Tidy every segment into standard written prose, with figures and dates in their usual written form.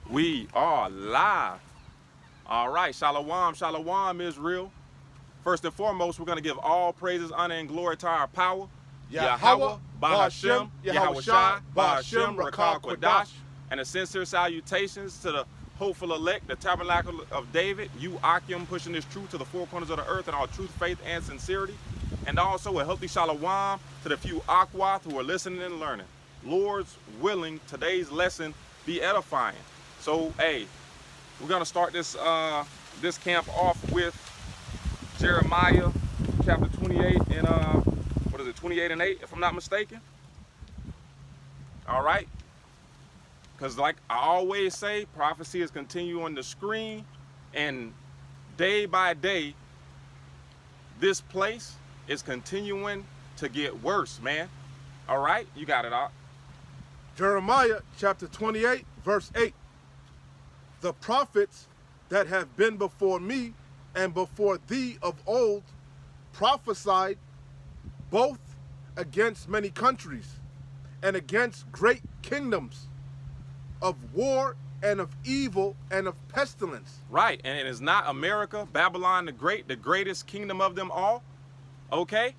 We are live. All right, shalom, shalom, Israel. First and foremost, we're going to give all praises, honor, and glory to our power. Yahweh, Bahashem, Yahweh Shai, Bahashem, Rakah, Rakah, Quadash, and a sincere salutations to the hopeful elect, the tabernacle of David, you Akim, pushing this truth to the four corners of the earth in all truth, faith, and sincerity. And also a healthy shalom to the few Akwath who are listening and learning. Lord's willing, today's lesson be edifying. So, hey, we're going to start this this camp off with Jeremiah chapter 28 and 28 and 8, if I'm not mistaken. All right. Because like I always say, prophecy is continuing to screen, and day by day, this place is continuing to get worse, man. All right, you got it out. Jeremiah chapter 28, verse 8. The prophets that have been before me and before thee of old prophesied both against many countries and against great kingdoms, of war and of evil and of pestilence. Right, and it is not America, Babylon the Great, the greatest kingdom of them all. Okay,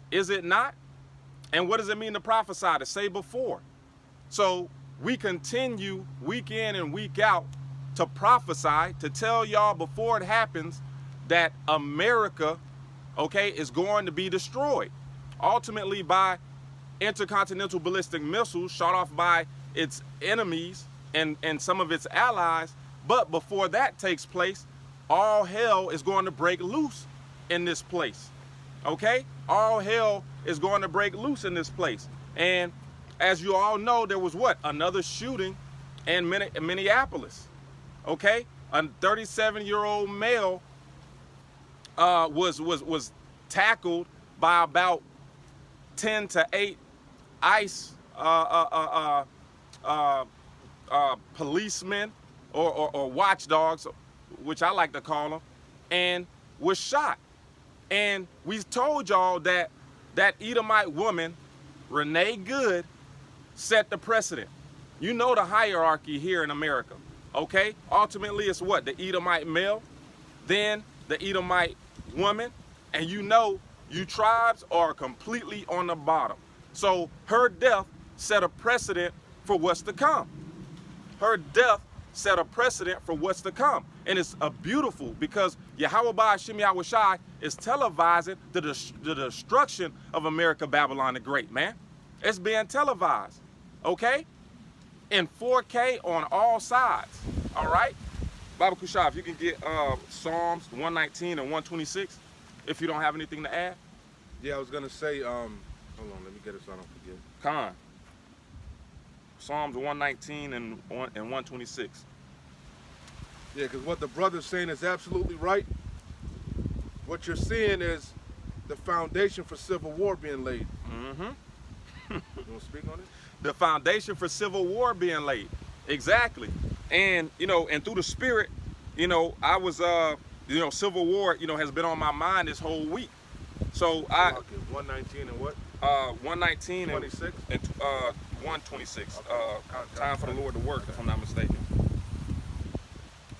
is it not? And what does it mean to prophesy, to say before? So we continue week in and week out to prophesy, to tell y'all before it happens that America, okay, is going to be destroyed. Ultimately by intercontinental ballistic missiles shot off by its enemies and some of its allies. But before that takes place, all hell is going to break loose in this place. Okay? All hell is going to break loose in this place. And as you all know, there was what? Another shooting in Minneapolis. Okay? A 37-year-old male was tackled by about 10 to 8 ICE policemen or watchdogs, which I like to call them, and was shot. And we told y'all that that Edomite woman, Renee Good, set the precedent. You know the hierarchy here in America, okay? Ultimately, it's what? The Edomite male, then the Edomite woman, and you know you tribes are completely on the bottom. So her death set a precedent for what's to come. Her death set a precedent for what's to come. And it's a beautiful, because Yahweh Bahashem Yahweh Shai is televising the destruction of America, Babylon the Great, man. It's being televised, okay? In 4K on all sides, all right? Baba Kushah, if you can get Psalms 119 and 126, if you don't have anything to add. Yeah, I was going to say, hold on, let me get it so I don't forget. Khan. Psalms 119 and 126. Yeah, because what the brother's saying is absolutely right. What you're seeing is the foundation for civil war being laid. Mm-hmm. You want to speak on it? The foundation for civil war being laid. Exactly. And, you know, and through the spirit, you know, I was, you know, civil war, you know, has been on my mind this whole week. So I... 119 and what? 119 26? and 126. Okay. Time for the Lord to work, if I'm not mistaken.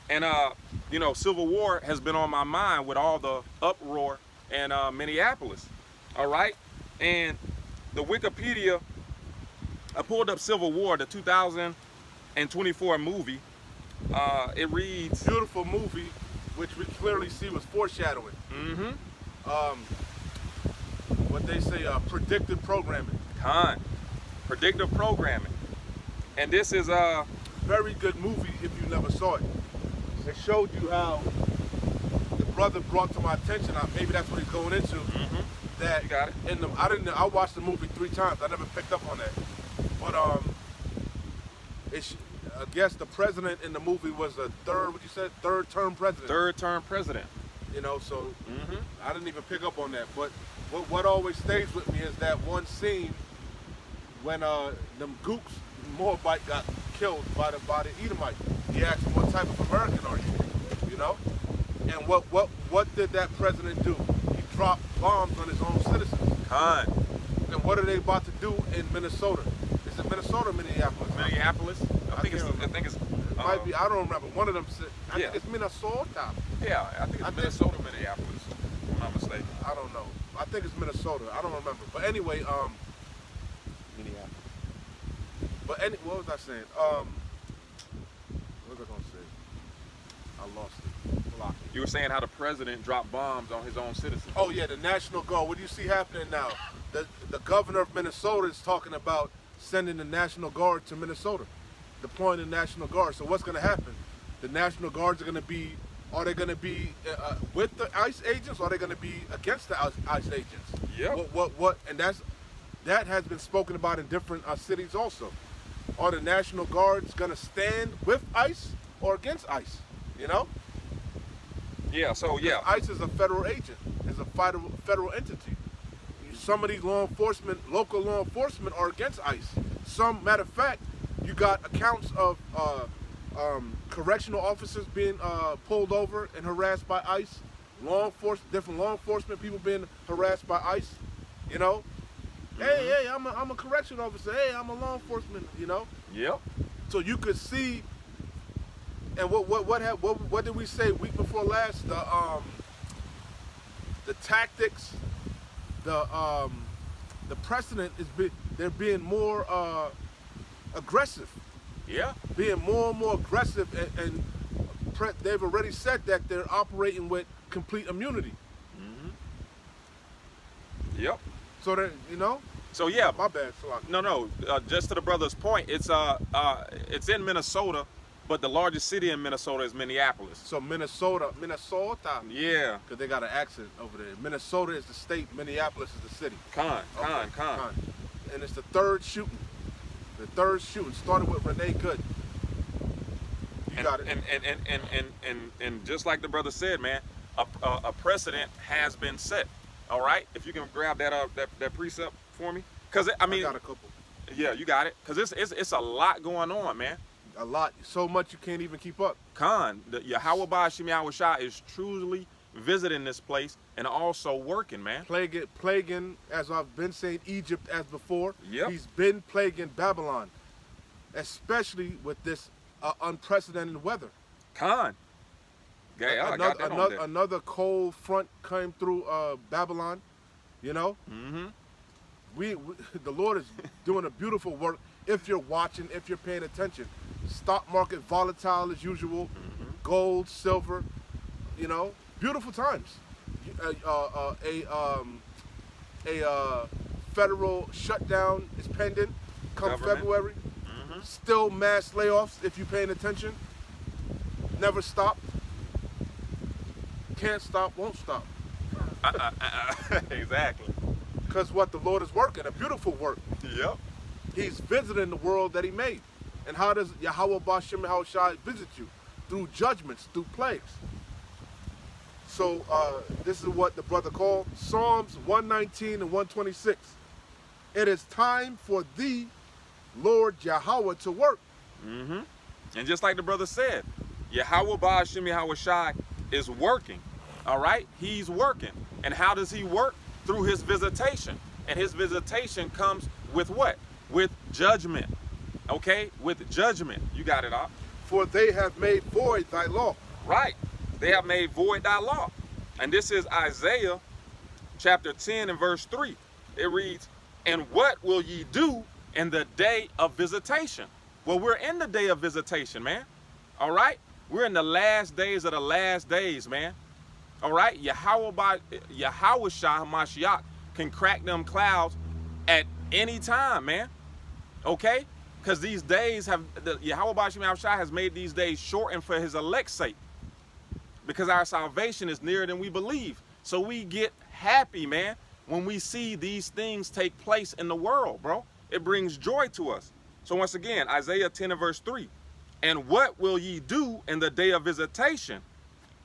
And, you know, civil war has been on my mind with all the uproar in Minneapolis. All right? And the Wikipedia, I pulled up Civil War, the 2024 movie. It reads... Beautiful movie, which we clearly see was foreshadowing. Mm-hmm. What they say, predictive programming. Predictive programming. And this is a... Very good movie if you never saw it. It showed you how the brother brought to my attention, maybe that's what he's going into, that You got it. I watched the movie 3 times, I never picked up on that. But I guess the president in the movie was a third term president. Third term president. You know, so I didn't even pick up on that. But what always stays with me is that one scene when them gooks, Moabite, got killed by the Edomite. He asked him, what type of American are you? You know? And what did that president do? He dropped bombs on his own citizens. And what are they about to do in Minnesota? Is it Minnesota or Minneapolis? Minneapolis. I think it's It might be. I don't remember. One of them said. I Yeah. think it's Minnesota. Yeah, I think it's Minnesota, Minneapolis, if I'm not mistaken. I don't know. I think it's Minnesota. I don't remember. But anyway, Minneapolis. what was I saying? What was I gonna say? I lost it. Block it. You were saying how the president dropped bombs on his own citizens. Oh yeah, the National Guard. What do you see happening now? The governor of Minnesota is talking about sending the National Guard to Minnesota, deploying the National Guard. So what's going to happen? The National Guards are going to be. Are they going to be with the ICE agents? Or are they going to be against the ICE agents? Yep. What? And that has been spoken about in different cities also. Are the National Guards going to stand with ICE or against ICE? You know? Yeah, so yeah. ICE is a federal agent. It's a federal entity. Some of these law enforcement, local law enforcement, are against ICE. Matter of fact, you got accounts of correctional officers being pulled over and harassed by ICE. Different law enforcement people being harassed by ICE. You know, hey, I'm a correctional officer. Hey, I'm a law enforcement. You know. Yep. So you could see. And what did we say week before last? The tactics. The precedent is they're being more aggressive. Yeah. Being more and more aggressive, and they've already said that they're operating with complete immunity. Yep. So that So yeah. my bad. No. Just to the brother's point, it's in Minnesota, but the largest city in Minnesota is Minneapolis. So Minnesota. Yeah. Because they got an accent over there. Minnesota is the state. Minneapolis is the city. Con. And it's the third shooting. The third shooting started with Renee Good. You got it. And just like the brother said, man, a precedent has been set. All right, if you can grab that precept for me, because I mean, I got a couple. Yeah, you got it, because it's a lot going on, man. A lot, so much you can't even keep up. The Yahweh Ba'Shem Yahushua is truly visiting this place and also working, man. Plaguing, as I've been saying, Egypt as before. Yep. He's been plaguing Babylon, especially with this unprecedented weather. Another cold front came through Babylon, you know. We the Lord is doing a beautiful work if you're watching, if you're paying attention. Stock market volatile as usual, gold, silver, you know, beautiful times. A federal shutdown is pending come Government. February. Still mass layoffs if you're paying attention. Never stop. Can't stop, won't stop. Exactly. Because what the Lord is working, a beautiful work. Yep. He's visiting the world that he made. And how does Yahweh Ba'Shem Yahushua visit you? Through judgments, through plagues. So this is what the brother called Psalms 119 and 126. It is time for thee, Lord Yahweh, to work. And just like the brother said, Yahweh Ba'Shem Yahushua is working. All right? He's working. And how does he work? Through his visitation. And his visitation comes with what? With judgment. Okay? With judgment. You got it, Op. For they have made void thy law. Right. They have made void thy law. And this is Isaiah chapter 10 and verse 3. It reads, and what will ye do in the day of visitation? Well, we're in the day of visitation, man. All right? We're in the last days of the last days, man. All right? Yahweh Shah Mashiach can crack them clouds at any time, man. Okay? Because these days Yahweh Ba'Shem Yahushua has made these days shortened for his elect's sake. Because our salvation is nearer than we believe. So we get happy, man, when we see these things take place in the world, bro. It brings joy to us. So once again, Isaiah 10 and verse 3. And what will ye do in the day of visitation,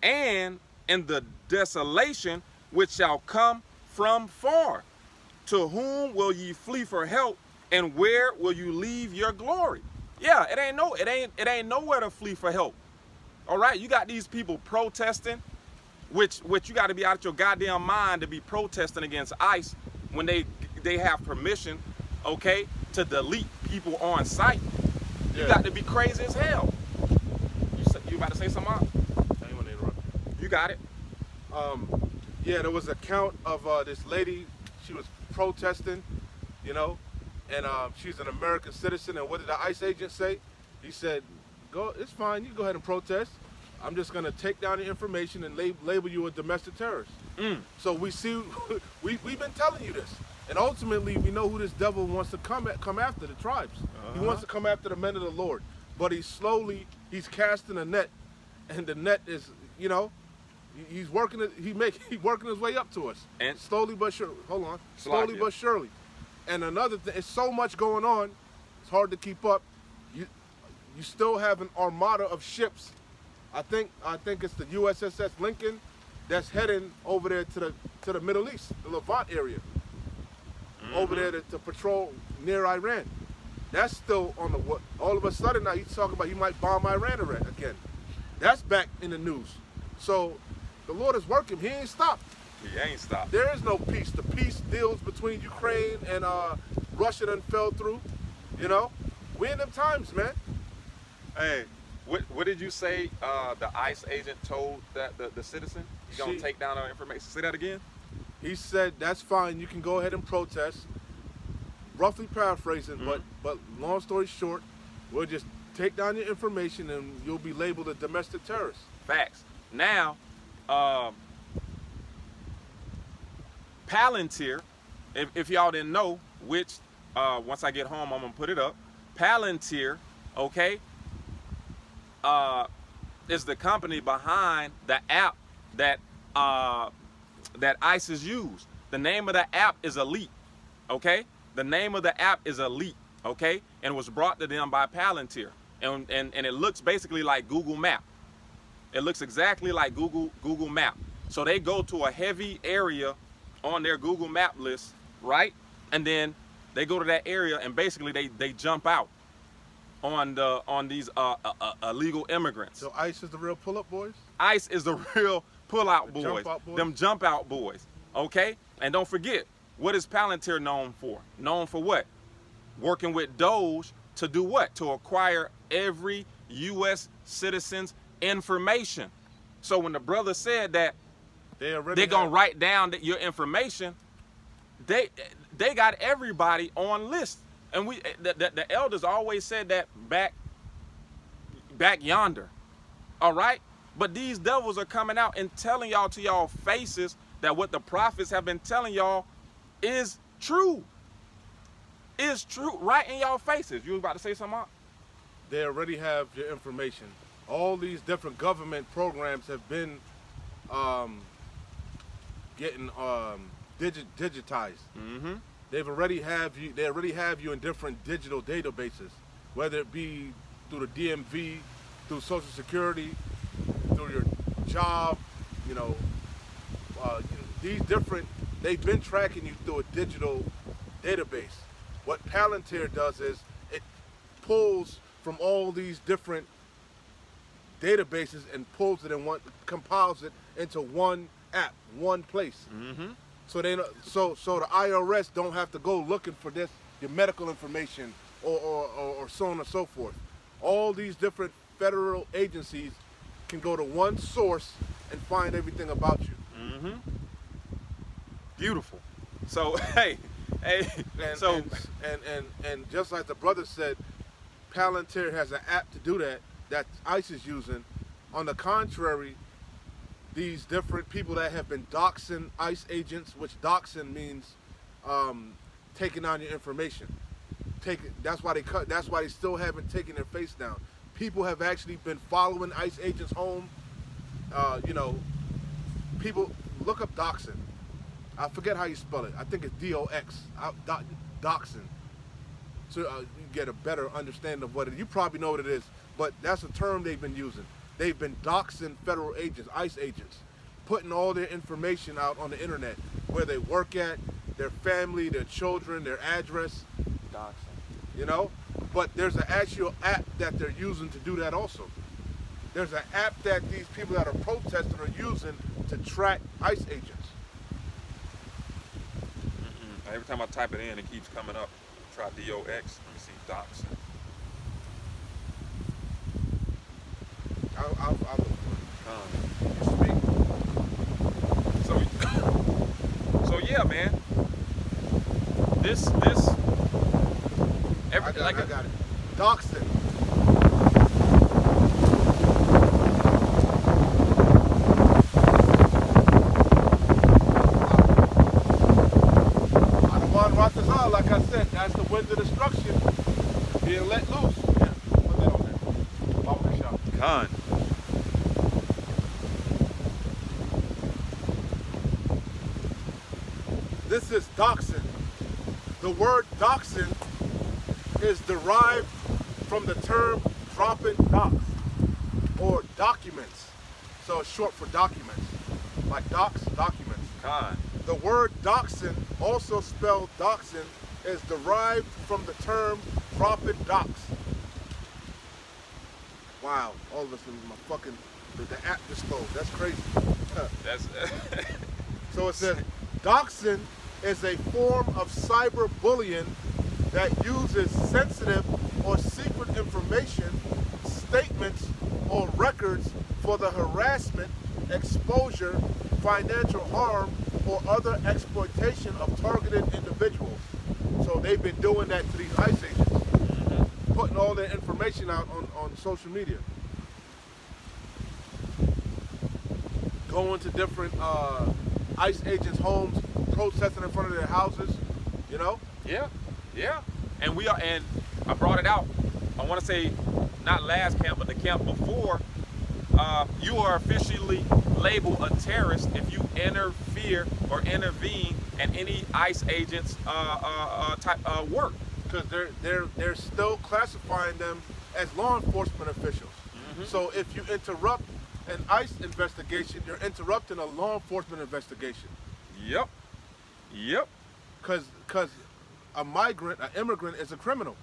and in the desolation which shall come from far? To whom will ye flee for help, and where will you leave your glory? Yeah, it ain't nowhere to flee for help. All right, you got these people protesting, which you got to be out of your goddamn mind to be protesting against ICE when they have permission, okay, to delete people on site. You got to be crazy as hell. about to say something, Mark? I didn't want to interrupt You got it. Yeah, there was a count of this lady. She was protesting, you know, and she's an American citizen. And what did the ICE agent say? He said, "Go, it's fine. You go ahead and protest. I'm just gonna take down the information and label you a domestic terrorist." So we see, we've been telling you this, and ultimately we know who this devil wants to come after the tribes. He wants to come after the men of the Lord, but he's casting a net, and the net is, you know, he's working his way up to us, And slowly but surely. Hold on, slowly Slakia. but surely. And another thing, it's so much going on, it's hard to keep up. You still have an armada of ships. I think it's the USS Lincoln that's heading over there to the Middle East, the Levant area, over there to patrol near Iran. That's still on the what? All of a sudden now he's talking about he might bomb Iran again. That's back in the news. So the Lord is working. He ain't stopped. He ain't stopped. There is no peace. The peace deals between Ukraine and Russia done fell through. You know, we in them times, man. Hey, what did you say the ICE agent told that the citizen? He's gonna take down our information. Say that again. He said, "That's fine. You can go ahead and protest." Roughly paraphrasing, but long story short, we'll just take down your information and you'll be labeled a domestic terrorist. Facts. Now, Palantir, if y'all didn't know, which once I get home I'm gonna put it up. Palantir, okay, is the company behind the app that ISIS use. The name of the app is Elite, okay? The name of the app is Elite, okay? And it was brought to them by Palantir. And it looks basically like Google Map. It looks exactly like Google Map. So they go to a heavy area on their Google Map list, right? And then they go to that area and basically they jump out on these illegal immigrants. So ICE is the real pull-up boys? ICE is the real pull-out boys. Jump-out boys? Them jump-out boys, okay? And don't forget, what is Palantir known for? Known for what? Working with Doge to do what? To acquire every U.S. citizen's information. So when the brother said that they're gonna write down your information, they got everybody on list. And the elders always said that back yonder, all right? But these devils are coming out and telling y'all to y'all faces that what the prophets have been telling y'all is true. Is true right in y'all faces. You was about to say something, Mark? They already have your information. All these different government programs have been getting digitized. Mm-hmm. They already have you in different digital databases, whether it be through the DMV, through Social Security, through your job, they've been tracking you through a digital database. What Palantir does is it pulls from all these different databases and compiles it into one app, one place. Mm-hmm. So so the IRS don't have to go looking for your medical information or so on and so forth. All these different federal agencies can go to one source and find everything about you. Mm-hmm. Beautiful. So hey, and just like the brother said, Palantir has an app to do that ICE is using. On the contrary, these different people that have been doxing ICE agents, which doxing means taking on your information. That's why they still haven't taken their face down. People have actually been following ICE agents home. People look up doxing. I forget how you spell it. I think it's D-O-X. Doxing. So you get a better understanding of what it is. You probably know what it is, but that's a term they've been using. They've been doxing federal agents, ICE agents, putting all their information out on the internet, where they work at, their family, their children, their address. doxing. But there's an actual app that they're using to do that also. There's an app that these people that are protesting are using to track ICE agents. Every time I type it in, it keeps coming up. Try DOX. Let me see doxing. I'll go for it. You speak. So yeah, man. This I got it. Doxing. Adawan Ratazal, like I said, that's the wind of destruction being let loose. Yeah, put that on there. Baba Shah. Khan. This is doxing. The word doxing is derived from the term dropping docs or documents. So it's short for documents. Like docs, documents. Khan. The word doxing, also spelled doxing, is derived from the term dropping docs. Wow, all of us in my fucking, the app just closed. That's crazy. That's So it says, doxing is a form of cyberbullying that uses sensitive or secret information, statements, or records for the harassment, exposure, financial harm, or other exploitation of targeted individuals. So they've been doing that to these ICE agents, putting all their information out on social media. Going to different ICE agents' homes, protesting in front of their houses, you know? Yeah. And I brought it out. I want to say not last camp, but the camp before. You are officially labeled a terrorist if you interfere or intervene in any ICE agent's type work. Because they're still classifying them as law enforcement officials. So if you interrupt an ICE investigation, you're interrupting a law enforcement investigation. Yep. Because a migrant, an immigrant, is a criminal.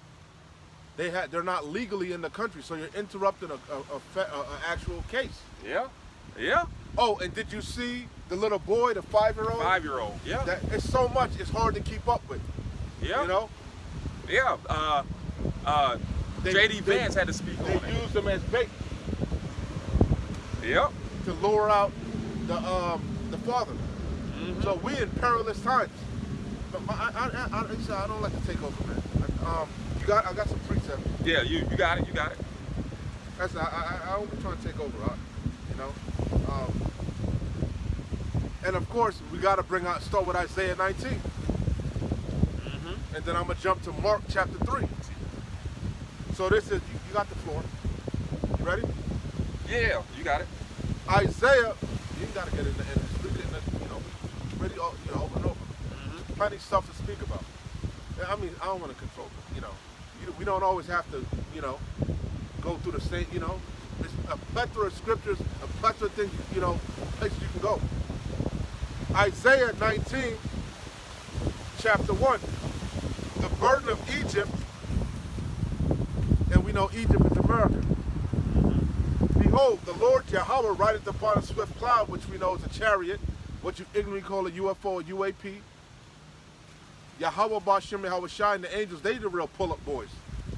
They're not legally in the country, so you're interrupting a actual case. Yeah. Oh, and did you see the little boy, the 5-year-old? 5-year-old. Yeah. It's so much, it's hard to keep up with. Yeah. You know? Yeah. JD Vance had to speak on it. They used them as bait. Yep. To lure out the father. So we in perilous times. But I don't like to take over, man. I got some precepts. Yeah, you got it. I don't be trying to take over, you know. And of course, we got to start with Isaiah 19. And then I'm going to jump to Mark chapter 3. So this is, you got the floor. You ready? Yeah, you got it. Isaiah, you got to get in the you know, really, open over. Plenty of stuff to speak about. I mean, I don't want to control it, you know. We don't always have to, you know, go through the same, you know. There's a plethora of scriptures, a plethora of things, you know, places you can go. Isaiah 19, chapter 1. The burden of Egypt, and we know Egypt is America. Behold, the Lord Yahweh rideth upon a swift cloud, which we know is a chariot, what you ignorantly call a UFO or UAP. Yahweh Bashem, Yahweh Shai, and the angels, they the real pull-up boys.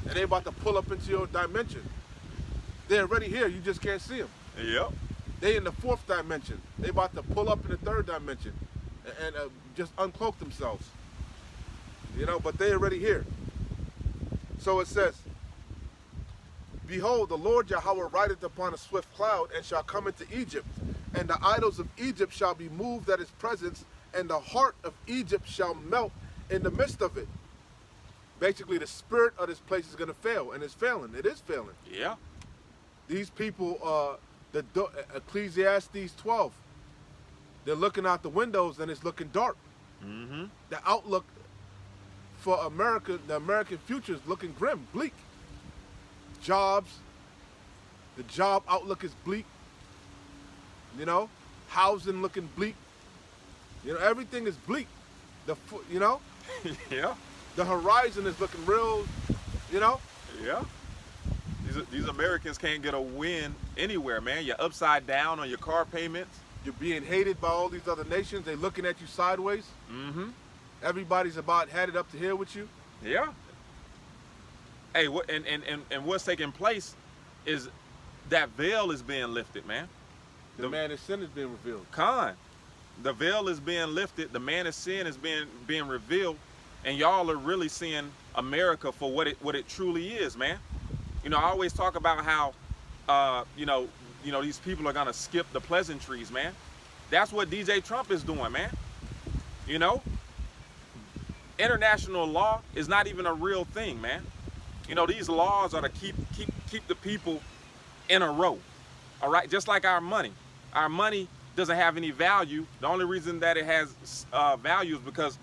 And they about to pull up into your dimension. They're already here, you just can't see them. Yep. They in the 4th dimension. They about to pull up in the 3rd dimension and just uncloak themselves. You know, but they already here. So it says, behold, the Lord Yahweh rideth upon a swift cloud, and shall come into Egypt, and the idols of Egypt shall be moved at his presence, and the heart of Egypt shall melt in the midst of it. Basically, the spirit of this place is going to fail, and it's failing. It is failing. Yeah. These people, Ecclesiastes 12, they're looking out the windows, and it's looking dark. The outlook for America, the American future is looking grim, bleak. Jobs, the job outlook is bleak. You know, housing looking bleak. You know, everything is bleak. You know, Yeah. the horizon is looking real. You know. Yeah. These Americans can't get a win anywhere, man. You're upside down on your car payments. You're being hated by all these other nations. They're looking at you sideways. Everybody's about had it up to here with you. Yeah. Hey, what and what's taking place is that veil is being lifted, man. The man of sin is being revealed. The veil is being lifted. The man of sin is being revealed, and y'all are really seeing America for what it truly is, man. You know, I always talk about how, you know, these people are gonna skip the pleasantries, man. That's what DJ Trump is doing, man. You know, international law is not even a real thing, man. You know, these laws are to keep the people in a row. All right, just like our money. Our money doesn't have any value. The only reason that it has value is because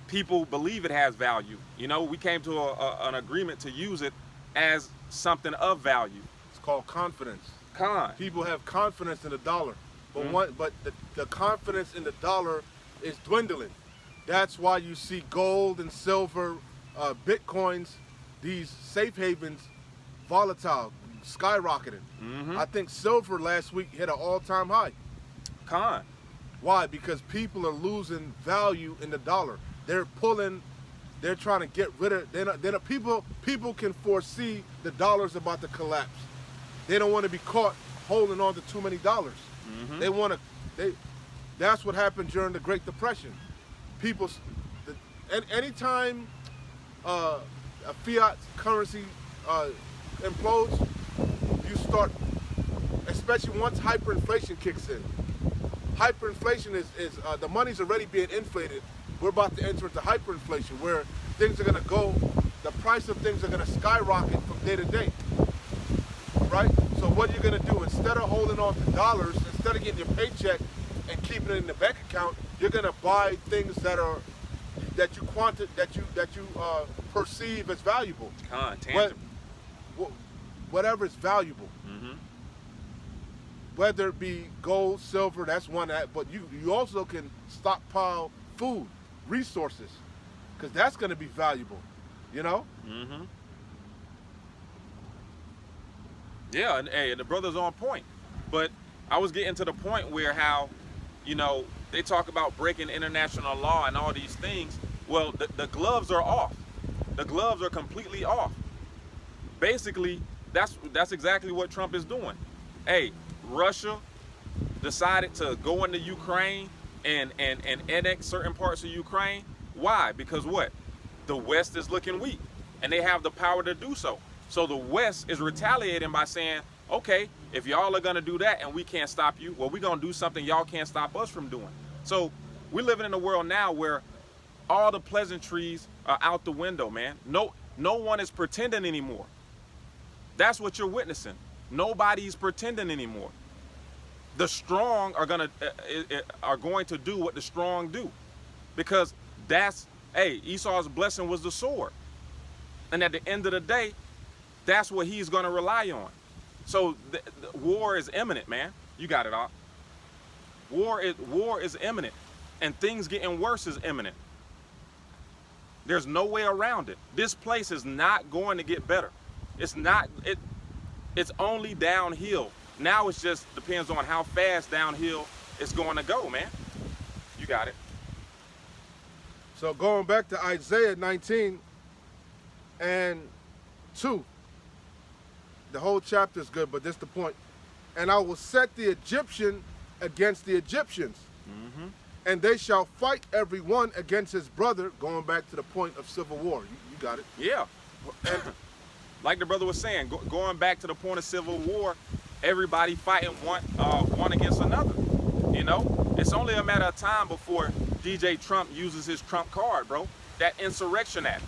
people believe it has value. You know, we came to an agreement to use it as something of value. It's called confidence. Con. People have confidence in the dollar, but Mm-hmm. the confidence in the dollar is dwindling. That's why you see gold and silver, bitcoins, these safe havens, volatile, skyrocketing. Mm-hmm. I think silver last week hit an all-time high. Con. Why? Because people are losing value in the dollar. They're trying to get rid of. People can foresee the dollar's about to collapse. They don't want to be caught holding on to too many dollars. Mm-hmm. That's what happened during the Great Depression. Anytime a fiat currency implodes, you start, especially once hyperinflation kicks in. Hyperinflation is the money's already being inflated. We're about to enter into hyperinflation where things are going to go, the price of things are going to skyrocket from day to day. Right? So what are you going to do? Instead of holding on to dollars, instead of getting your paycheck and keeping it in the bank account, you're going to buy things that you perceive as valuable. Tangible. Whatever is valuable. Mm-hmm. Whether it be gold, silver, that's one but you also can stockpile food, resources, because that's going to be valuable, you know? Mm-hmm. Yeah, and hey, the brother's on point. But I was getting to the point where how, you know, they talk about breaking international law and all these things. Well, the gloves are off. The gloves are completely off. Basically, that's exactly what Trump is doing. Hey, Russia decided to go into Ukraine and annex certain parts of Ukraine. Why? Because what? The West is looking weak, and they have the power to do so. So the West is retaliating by saying, okay, if y'all are gonna do that and we can't stop you, well, we're gonna do something y'all can't stop us from doing. So we're living in a world now where all the pleasantries are out the window, man. No one is pretending anymore. That's what you're witnessing. Nobody's pretending anymore. The strong are going to do what the strong do, because Esau's blessing was the sword, and at the end of the day, that's what he's going to rely on. So the war is imminent, man. You got it all. War is imminent, and things getting worse is imminent. There's no way around it. This place is not going to get better. It's only downhill. Now it just depends on how fast downhill it's going to go, man. You got it. So going back to Isaiah 19 and 2, the whole chapter is good, but this is the point. And I will set the Egyptian against the Egyptians, and they shall fight every one against his brother, going back to the point of civil war. You got it. Yeah. And like the brother was saying, going back to the point of civil war, everybody fighting one against another. You know, it's only a matter of time before DJ Trump uses his Trump card, bro. That Insurrection Act.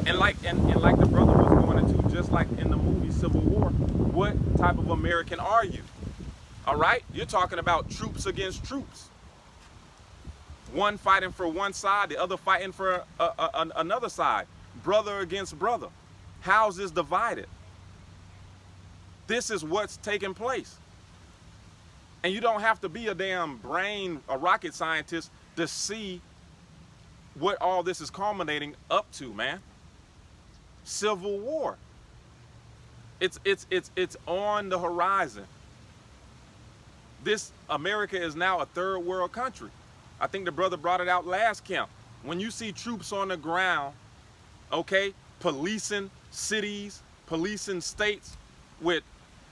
And like the brother was going into, just like in the movie Civil War, what type of American are you? All right? You're talking about troops against troops. One fighting for one side, the other fighting for another side. Brother against brother. Houses divided. This is what's taking place. And you don't have to be a rocket scientist to see what all this is culminating up to, man. Civil war. It's on the horizon. This America is now a third world country. I think the brother brought it out last camp. When you see troops on the ground, okay, policing cities, policing states with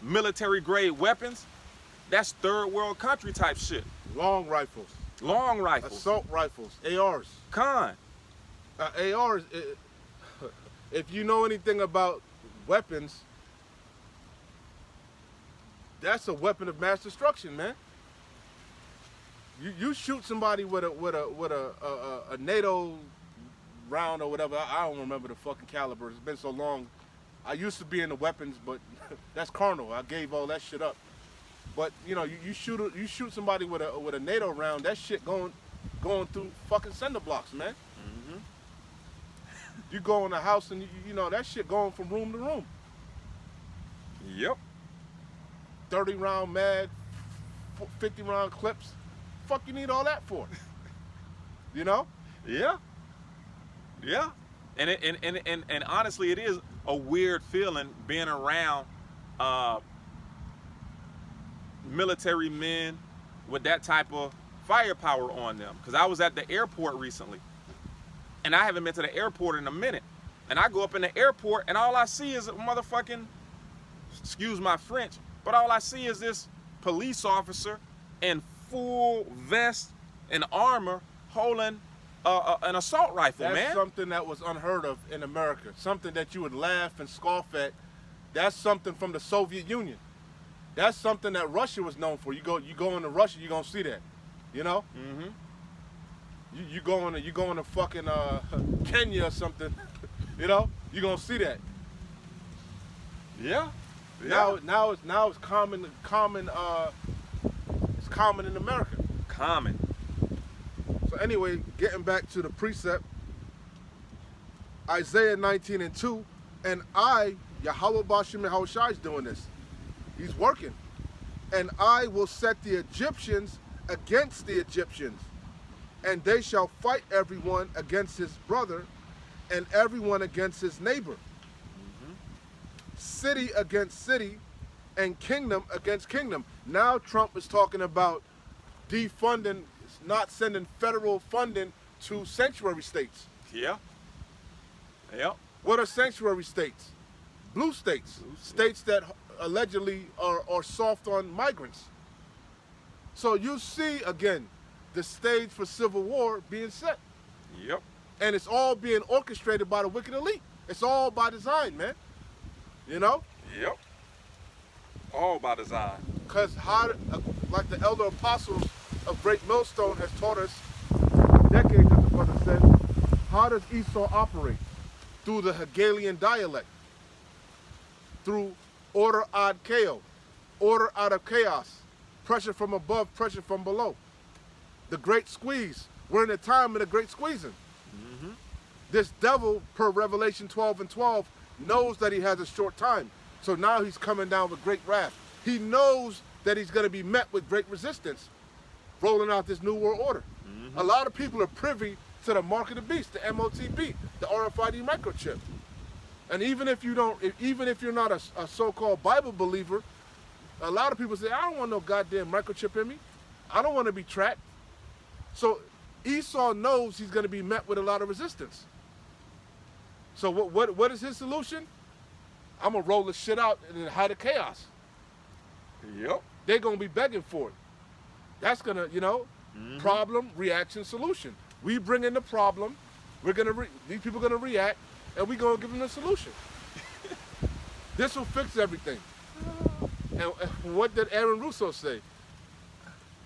military grade weapons, that's third world country type shit. Long rifles, Long rifles. assault rifles, ARs. Con. ARs, if you know anything about weapons, that's a weapon of mass destruction, man. You shoot somebody with a NATO round or whatever. I don't remember the fucking caliber. It's been so long. I used to be in the weapons, but that's carnal. I gave all that shit up. But you know, you shoot somebody with a NATO round. That shit going through fucking cinder blocks, man. Mm-hmm. You go in the house and you know that shit going from room to room. Yep. 30 round mag, 50 round clips. Fuck you need all that for? You know? Yeah. Yeah. And honestly, it is a weird feeling being around military men with that type of firepower on them. Because I was at the airport recently, and I haven't been to the airport in a minute. And I go up in the airport, and all I see is a motherfucking, excuse my French, but all I see is this police officer in full vest and armor holding an assault rifle, That's man. something that was unheard of in America. Something that you would laugh and scoff at. That's something from the Soviet Union. That's something that Russia was known for. You go into Russia, you're gonna see that. You know? Mm-hmm. You go into fucking Kenya or something, you know? You're gonna see that. Yeah. Yeah. Now it's common it's common in America. Common. So anyway, getting back to the precept, Isaiah 19:2, and I, Yahweh Bashim Yahushai, is doing this. He's working. And I will set the Egyptians against the Egyptians, and they shall fight everyone against his brother, and everyone against his neighbor. City against city, and kingdom against kingdom. Now Trump is talking about defunding, not sending federal funding to sanctuary states. Yeah. Yep. What are sanctuary states? Blue states. States that allegedly are soft on migrants. So you see, again, the stage for civil war being set. Yep. And it's all being orchestrated by the wicked elite. It's all by design, man. You know? Yep. All by design. Because how, like the elder apostles of Great Millstone has taught us decades, as the brother said, how does Esau operate? Through the Hegelian dialect. Through order ad chaos. Order out of chaos. Pressure from above, pressure from below. The great squeeze. We're in a time of the great squeezing. Mm-hmm. This devil, per Revelation 12:12, knows that he has a short time. So now he's coming down with great wrath. He knows that he's going to be met with great resistance, rolling out this new world order. Mm-hmm. A lot of people are privy to the mark of the beast, the MOTB, the RFID microchip. And even if you don't, even if you're not a so-called Bible believer, a lot of people say, I don't want no goddamn microchip in me. I don't want to be tracked. So Esau knows he's going to be met with a lot of resistance. So what is his solution? I'm going to roll this shit out in the height of chaos. Yep. They're going to be begging for it. That's going to, you know, problem, reaction, solution. We bring in the problem. We're going to, these people are going to react, and we're going to give them the solution. This will fix everything. And what did Aaron Russo say?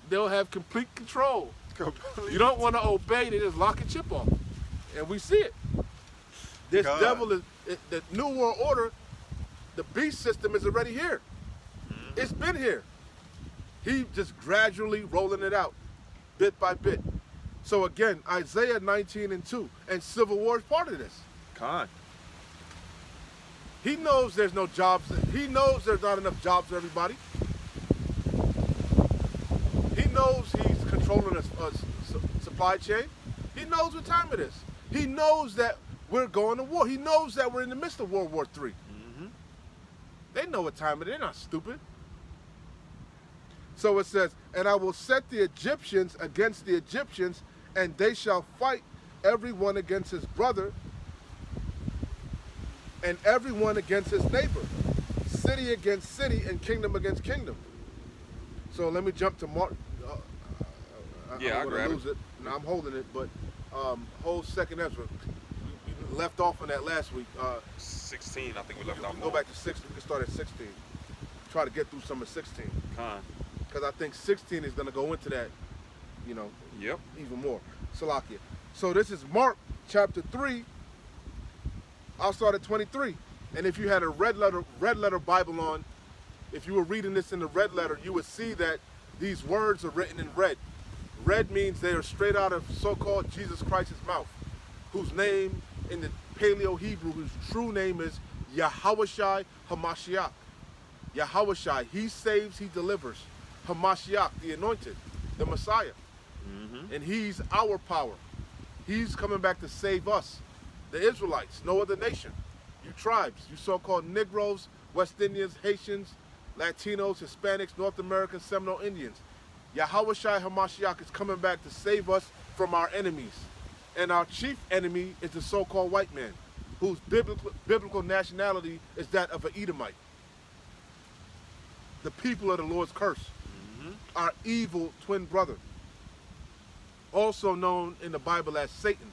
They'll have complete control. You don't want to obey, they just lock a chip off. And we see it. This devil is, the New World Order, the beast system is already here. It's been here. He just gradually rolling it out, bit by bit. So again, Isaiah 19:2, and civil war is part of this. Con. He knows there's no jobs. He knows there's not enough jobs for everybody. He knows he's controlling a supply chain. He knows what time it is. He knows that we're going to war. He knows that we're in the midst of World War III. Mm-hmm. They know what time it is. They're not stupid. So it says, and I will set the Egyptians against the Egyptians, and they shall fight everyone against his brother, and everyone against his neighbor. city against city and kingdom against kingdom. So let me jump to Mark. Yeah, I I'm grab lose it. Now I'm holding it, but whole second Ezra. We left off on that last week. 16, I think we left We off. can go back to 16. We can start at 16. Try to get through some of 16. Con. Because I think 16 is going to go into that, you know, Yep. even more. Salakia. So this is Mark chapter 3. I'll start at 23. And if you had a red letter Bible on, if you were reading this in the red letter, you would see that these words are written in red. Red means they are straight out of so-called Jesus Christ's mouth, whose name in the Paleo Hebrew, whose true name is Yahushai Hamashiach. Yahushai, he saves, he delivers. Hamashiach, the anointed, the Messiah. And he's our power. He's coming back to save us, the Israelites, no other nation. You tribes, you so-called Negroes, West Indians, Haitians, Latinos, Hispanics, North Americans, Seminole Indians. Yahushai Hamashiach is coming back to save us from our enemies. And our chief enemy is the so-called white man, whose biblical nationality is that of an Edomite. The people of the Lord's curse. Our evil twin brother. Also known in the Bible as Satan.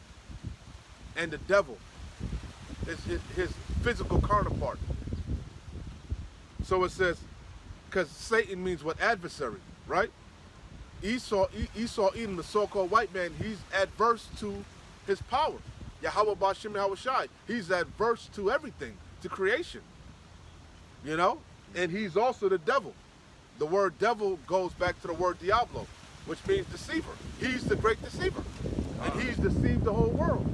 And the devil is his physical counterpart. So it says, because Satan means what? Adversary, right? Esau Edom, the so-called white man, he's adverse to his power. Yahweh Bashem Yahushai, he's adverse to everything, to creation. You know? And he's also the devil. The word devil goes back to the word diablo, which means deceiver. He's the great deceiver. And he's deceived the whole world.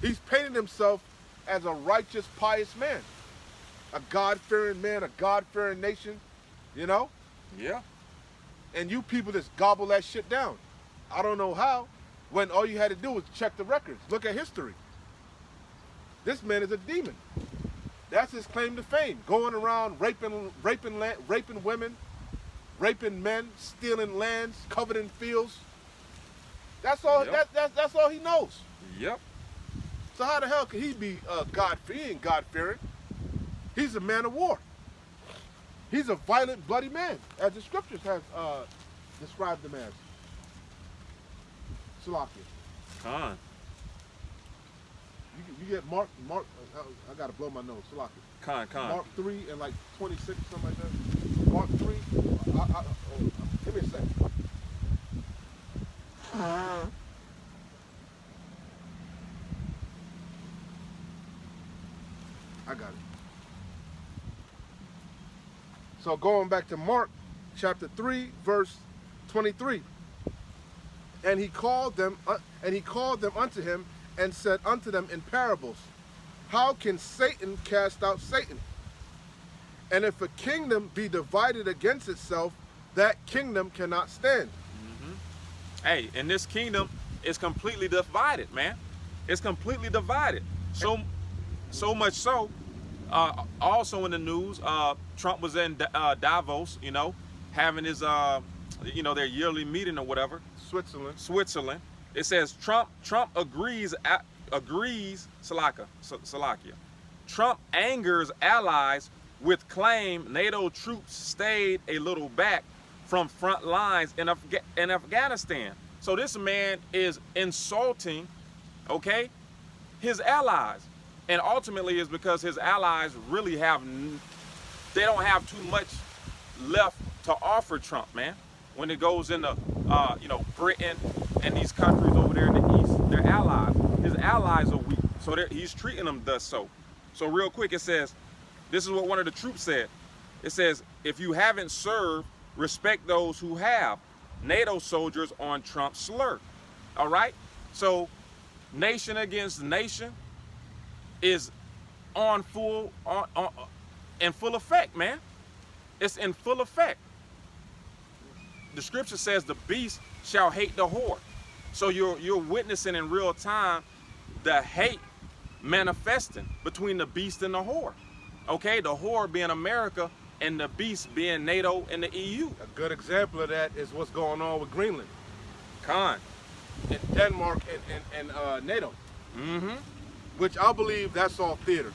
He's painted himself as a righteous, pious man. A God-fearing man, a God-fearing nation, you know? Yeah. And you people just gobble that shit down. I don't know how, when all you had to do was check the records. Look at history. This man is a demon. That's his claim to fame. Going around raping women, raping men, stealing lands, coveting fields. That's all. Yep. That's all he knows. Yep. So how the hell can he be God-fearing? He ain't God-fearing. He's a man of war. He's a violent, bloody man, as the scriptures have described him as. Salakia. Con. You get Mark. I gotta blow my nose. Salakia. Con. Mark 3 and like 26 or something like that. Mark 3. Give me a second. I got it. So going back to Mark chapter 3, verse 23. And he called them unto him and said unto them in parables, how can Satan cast out Satan? And if a kingdom be divided against itself, that kingdom cannot stand. Hey, and this kingdom is completely divided, man. It's completely divided. So much so, also in the news, Trump was in Davos, you know, having his, their yearly meeting or whatever. Switzerland. It says Trump agrees, Salakia. Trump angers allies with claim NATO troops stayed a little back from front lines in Afghanistan. So this man is insulting, okay, his allies. And ultimately it's because his allies really they don't have too much left to offer Trump, man. When it goes into, Britain and these countries over there in the East, they're allies. His allies are weak. So he's treating them thus so. So real quick, it says, this is what one of the troops said. It says, if you haven't served, respect those who have. NATO soldiers on Trump's slur. All right? So nation against nation is in full effect, man. It's in full effect. The scripture says the beast shall hate the whore. So you're witnessing in real time the hate manifesting between the beast and the whore. Okay, the whore being America and the beast being NATO and the EU. A good example of that is what's going on with Greenland. Con. And Denmark and NATO. Which I believe that's all theater.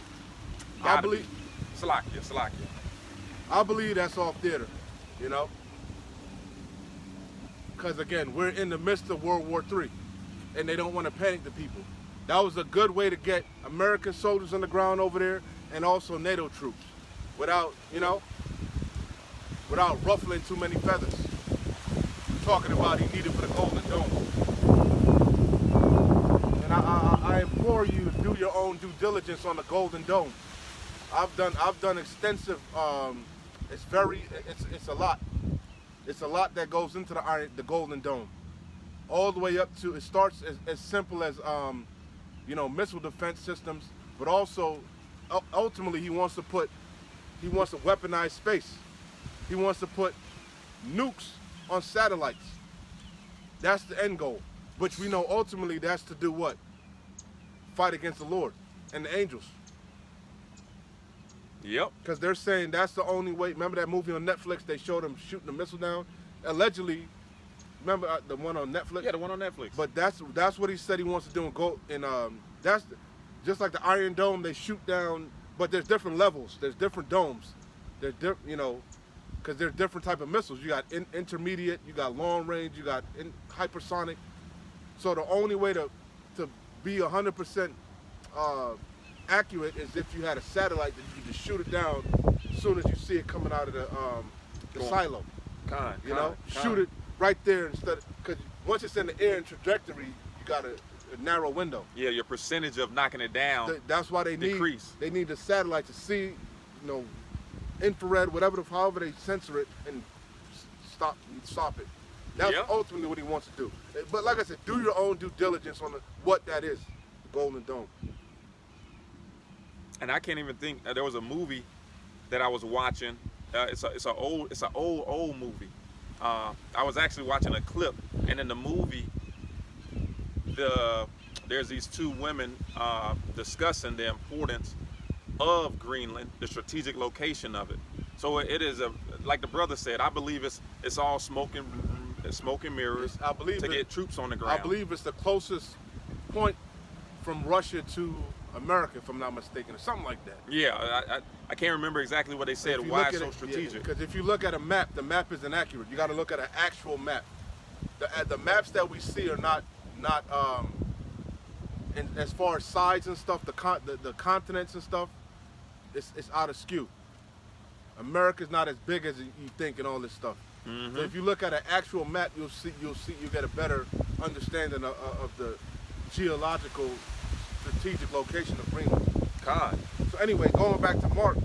I believe. Salakia. I believe that's all theater, you know? Because again, we're in the midst of World War III, and they don't want to panic the people. That was a good way to get American soldiers on the ground over there, and also NATO troops, without, you know, without ruffling too many feathers. Talking about he needed for the Golden Dome. And I implore you to do your own due diligence on the Golden Dome. I've done extensive. It's a lot. It's a lot that goes into the Golden Dome, all the way up to, it starts as simple as missile defense systems, but also ultimately he wants to weaponize space. He wants to put nukes on satellites. That's the end goal, which we know ultimately that's to do what? Fight against the Lord and the angels. Yep. Because they're saying that's the only way. Remember that movie on Netflix? They showed them shooting the missile down. Allegedly, remember the one on Netflix? Yeah, the one on Netflix. But that's what he said he wants to do. That's just like the Iron Dome. They shoot down, but there's different levels. There's different domes. There's because there's different type of missiles. You got intermediate, you got long range, you got hypersonic. So the only way to be 100% accurate is if you had a satellite that you could just shoot it down as soon as you see it coming out of the silo. Shoot it right there instead, because once it's in the air and trajectory, you got a narrow window. Yeah, your percentage of knocking it down. That's why they need the satellite to see, infrared, however they censor it and stop it. That's ultimately what he wants to do. But like I said, do your own due diligence on what that is, the Golden Dome. And I can't even think. There was a movie that I was watching. It's an old movie. I was actually watching a clip, and in the movie, there's these two women discussing the importance of Greenland, the strategic location of it. So it is like the brother said. I believe it's all smoke and mirrors. I believe to get troops on the ground. I believe it's the closest point from Russia to America, if I'm not mistaken, or something like that. Yeah, I can't remember exactly what they said. Why it's so strategic? Because if you look at a map, the map is inaccurate. You got to look at an actual map. The maps that we see are not as far as size and stuff. The continents and stuff, it's out of skew. America's not as big as you think and all this stuff. Mm-hmm. So if you look at an actual map, you'll get a better understanding of the geological strategic location of Greenland. God. So anyway, going back to Mark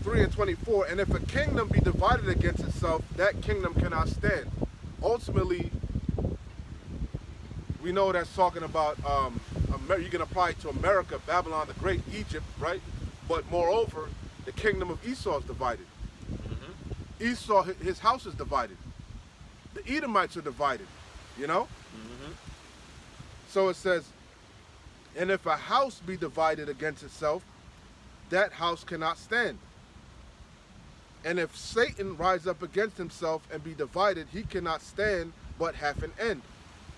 3:24, and if a kingdom be divided against itself, that kingdom cannot stand. Ultimately, we know that's talking about you can apply it to America, Babylon the Great, Egypt, right? But moreover, the kingdom of Esau is divided. Mm-hmm. Esau, his house is divided. The Edomites are divided, Mm-hmm. So it says, and if a house be divided against itself, that house cannot stand. And if Satan rise up against himself and be divided, he cannot stand, but have an end.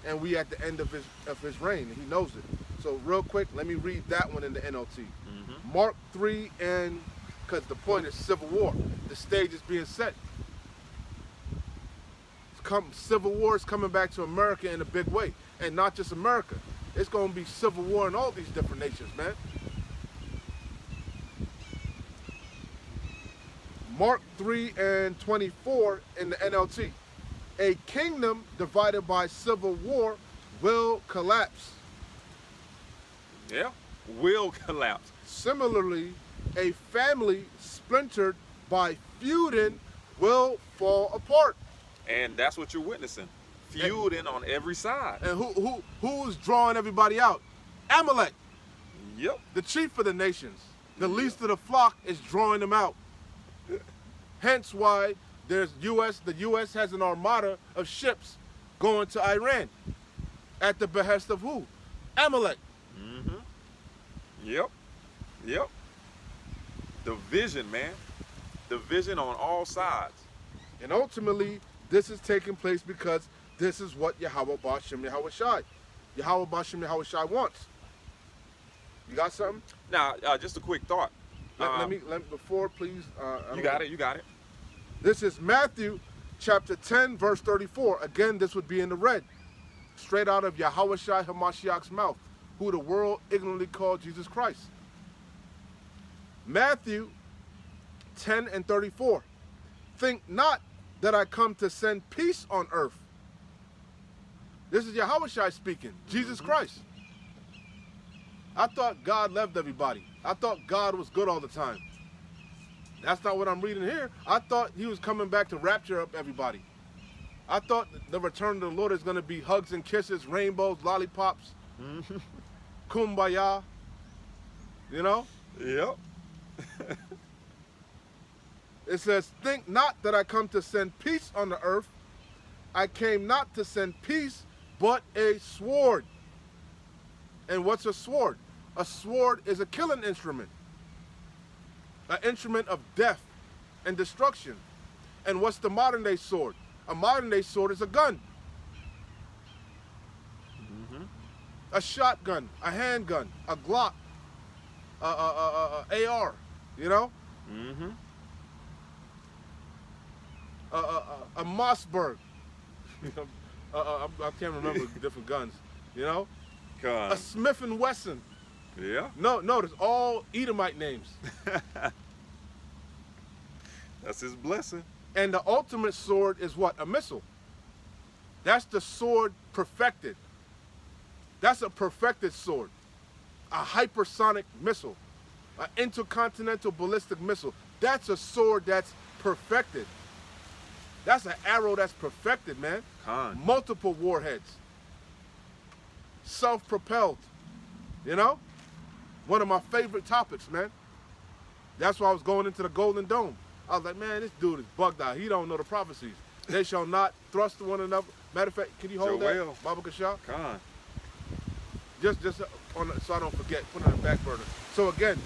And we at the end of his reign. He knows it. So real quick, let me read that one in the NLT. Mm-hmm. Mark 3, and because the point is civil war. The stage is being set. Civil war is coming back to America in a big way. And not just America. It's going to be civil war in all these different nations, man. Mark 3:24 in the NLT. A kingdom divided by civil war will collapse. Yeah, will collapse. Similarly, a family splintered by feuding will fall apart. And that's what you're witnessing. Feuding on every side. And who's drawing everybody out? Amalek. Yep. The chief of the nations. The least of the flock is drawing them out. Hence why the U.S. has an armada of ships going to Iran at the behest of who? Amalek. Mm-hmm. Yep. Division, man. Division on all sides. And ultimately, this is taking place because this is what Yahweh Bashem Yahweh Shai wants. You got something? Now, just a quick thought. Let me before, please. You got it. You got it. This is Matthew chapter 10, verse 34. Again, this would be in the red. Straight out of Yahushua Hamashiach's mouth, who the world ignorantly called Jesus Christ. Matthew 10 and 34. Think not that I come to send peace on earth. This is Yahushua speaking, Jesus Christ. I thought God loved everybody. I thought God was good all the time. That's not what I'm reading here. I thought he was coming back to rapture up everybody. I thought the return of the Lord is going to be hugs and kisses, rainbows, lollipops, kumbaya, you know? Yep. It says, think not that I come to send peace on the earth. I came not to send peace, but a sword. And what's a sword? A sword is a killing instrument. An instrument of death and destruction. And what's the modern day sword? A modern day sword is a gun. A shotgun, a handgun, a Glock, a AR, you know? A Mossberg. I can't remember different guns, you know? God. A Smith & Wesson. Yeah. No, notice all Edomite names. That's his blessing. And the ultimate sword is what? A missile. That's the sword perfected. That's a perfected sword. A hypersonic missile. An intercontinental ballistic missile. That's a sword that's perfected. That's an arrow that's perfected, man. Con. Multiple warheads. Self-propelled. You know? One of my favorite topics, man. That's why I was going into the Golden Dome. I was like, man, this dude is bugged out. He don't know the prophecies. They shall not thrust one another. Matter of fact, can you hold that, Baba Kasha? Con. Just so I don't forget, put it on the back burner. So again,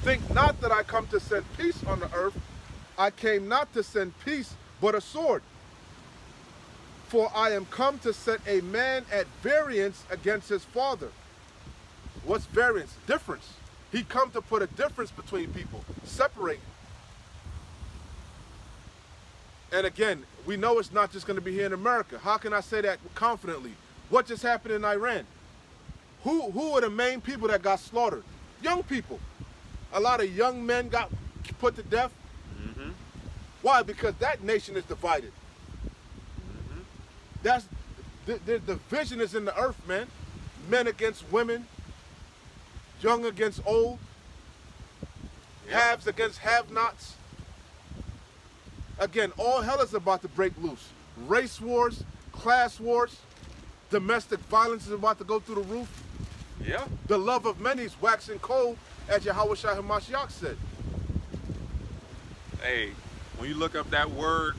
think not that I come to send peace on the earth. I came not to send peace, but a sword. For I am come to set a man at variance against his father. What's variance? Difference. He come to put a difference between people, separate. And again, we know it's not just going to be here in America. How can I say that confidently? What just happened in Iran? Who are the main people that got slaughtered? Young people. A lot of young men got put to death. Why? Because that nation is divided. That's the division is in the earth, man. Men against women, young against old, haves against have-nots. Again, all hell is about to break loose. Race wars, class wars, domestic violence is about to go through the roof. Yeah. The love of many is waxing cold, as Yahushua Hamashiach said. Hey, when you look up that word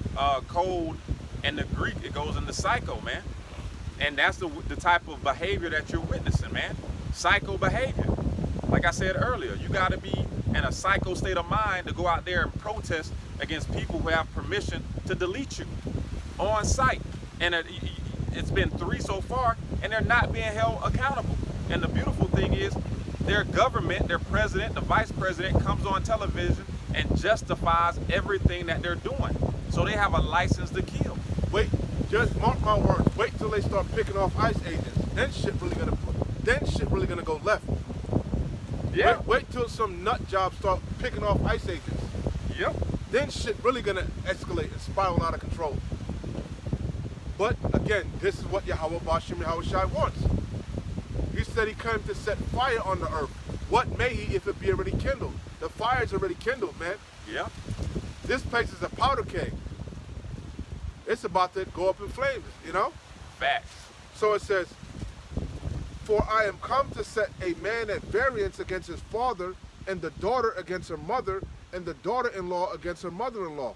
cold in the Greek, it goes into psycho, man. And that's the type of behavior that you're witnessing, man. Psycho behavior. Like I said earlier, you got to be in a psycho state of mind to go out there and protest against people who have permission to delete you on site. And it's been 3 so far, and they're not being held accountable. And the beautiful thing is, their government, their president, the vice president comes on television and justifies everything that they're doing. So they have a license to kill. Wait, just mark my words. Wait till they start picking off ICE agents. Then shit really gonna go left. Yeah. Wait till some nut jobs start picking off ICE agents. Yep. Then shit really gonna escalate and spiral out of control. But again, this is what Yahweh Bashim Yahushai wants. He said he came to set fire on the earth. What may he if it be already kindled? The fire's already kindled, man. Yeah. This place is a powder keg. It's about to go up in flames, you know? Facts. So it says, for I am come to set a man at variance against his father, and the daughter against her mother, and the daughter-in-law against her mother-in-law.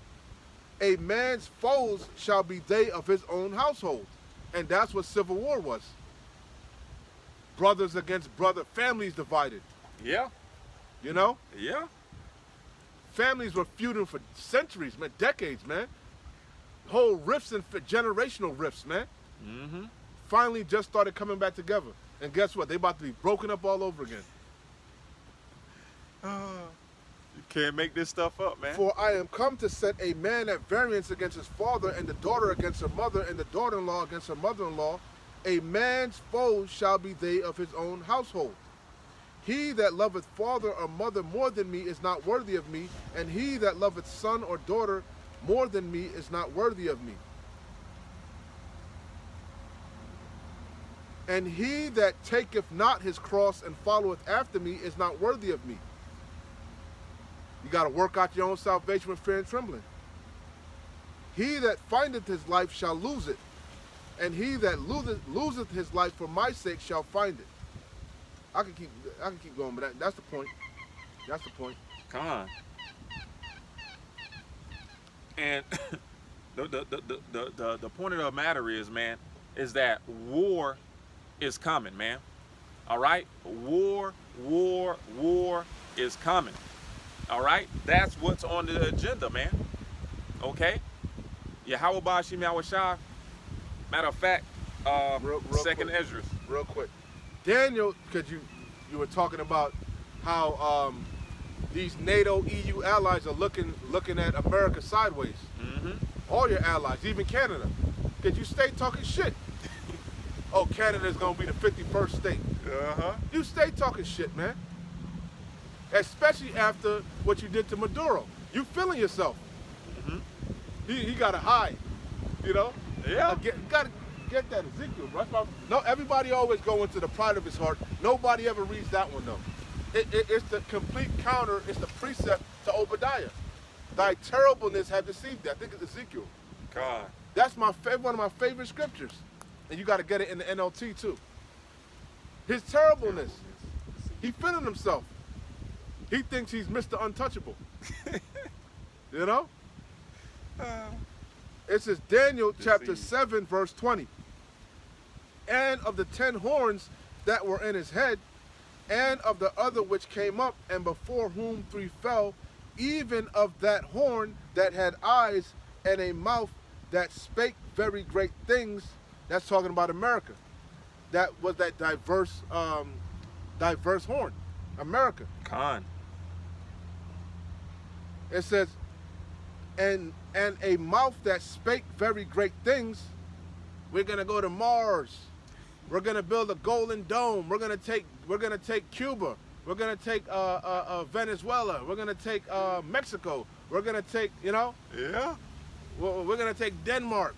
A man's foes shall be they of his own household. And that's what civil war was. Brothers against brother, families divided. Yeah. You know? Yeah. Families were feuding for centuries, man, decades, man. Whole rifts and generational rifts, man. Finally just started coming back together. And guess what? They about to be broken up all over again. You can't make this stuff up, man. For I am come to set a man at variance against his father, and the daughter against her mother, and the daughter-in-law against her mother-in-law. A man's foes shall be they of his own household. He that loveth father or mother more than me is not worthy of me, and he that loveth son or daughter more than me is not worthy of me. And he that taketh not his cross and followeth after me is not worthy of me. You got to work out your own salvation with fear and trembling. He that findeth his life shall lose it, and he that loseth his life for my sake shall find it. I can keep going, but that's the point. That's the point. Come on. And the point of the matter is, man, is that war is coming, man. All right? War is coming. All right? That's what's on the agenda, man. Okay? Yahweh Bashim Yahushua. Matter of fact, Real second quick. Esdras. Real quick. Daniel, because you were talking about how these NATO EU allies are looking at America sideways. Mm-hmm. All your allies, even Canada. Because you stay talking shit. Oh, Canada's going to be the 51st state. Uh-huh. You stay talking shit, man. Especially after what you did to Maduro. You feeling yourself. Mm-hmm. He got to hide, you know? Yeah. Got to get that Ezekiel, bro. No, everybody always go into the pride of his heart. Nobody ever reads that one, though. It's the complete counter. It's the precept to Obadiah. Thy terribleness have deceived thee. I think it's Ezekiel. God. That's one of my favorite scriptures. And you got to get it in the NLT, too. His terribleness. He feeling himself. He thinks he's Mr. Untouchable. You know? It says Daniel chapter 7, verse 20. And of the 10 horns that were in his head, and of the other which came up, and before whom 3 fell, even of that horn that had eyes and a mouth that spake very great things. That's talking about America. That was that diverse horn. America. Con. It says, and a mouth that spake very great things. We're gonna go to Mars. We're gonna build a golden dome. We're gonna take Cuba. We're gonna take Venezuela. We're gonna take Mexico. We're gonna take, you know. Yeah. We're gonna take Denmark.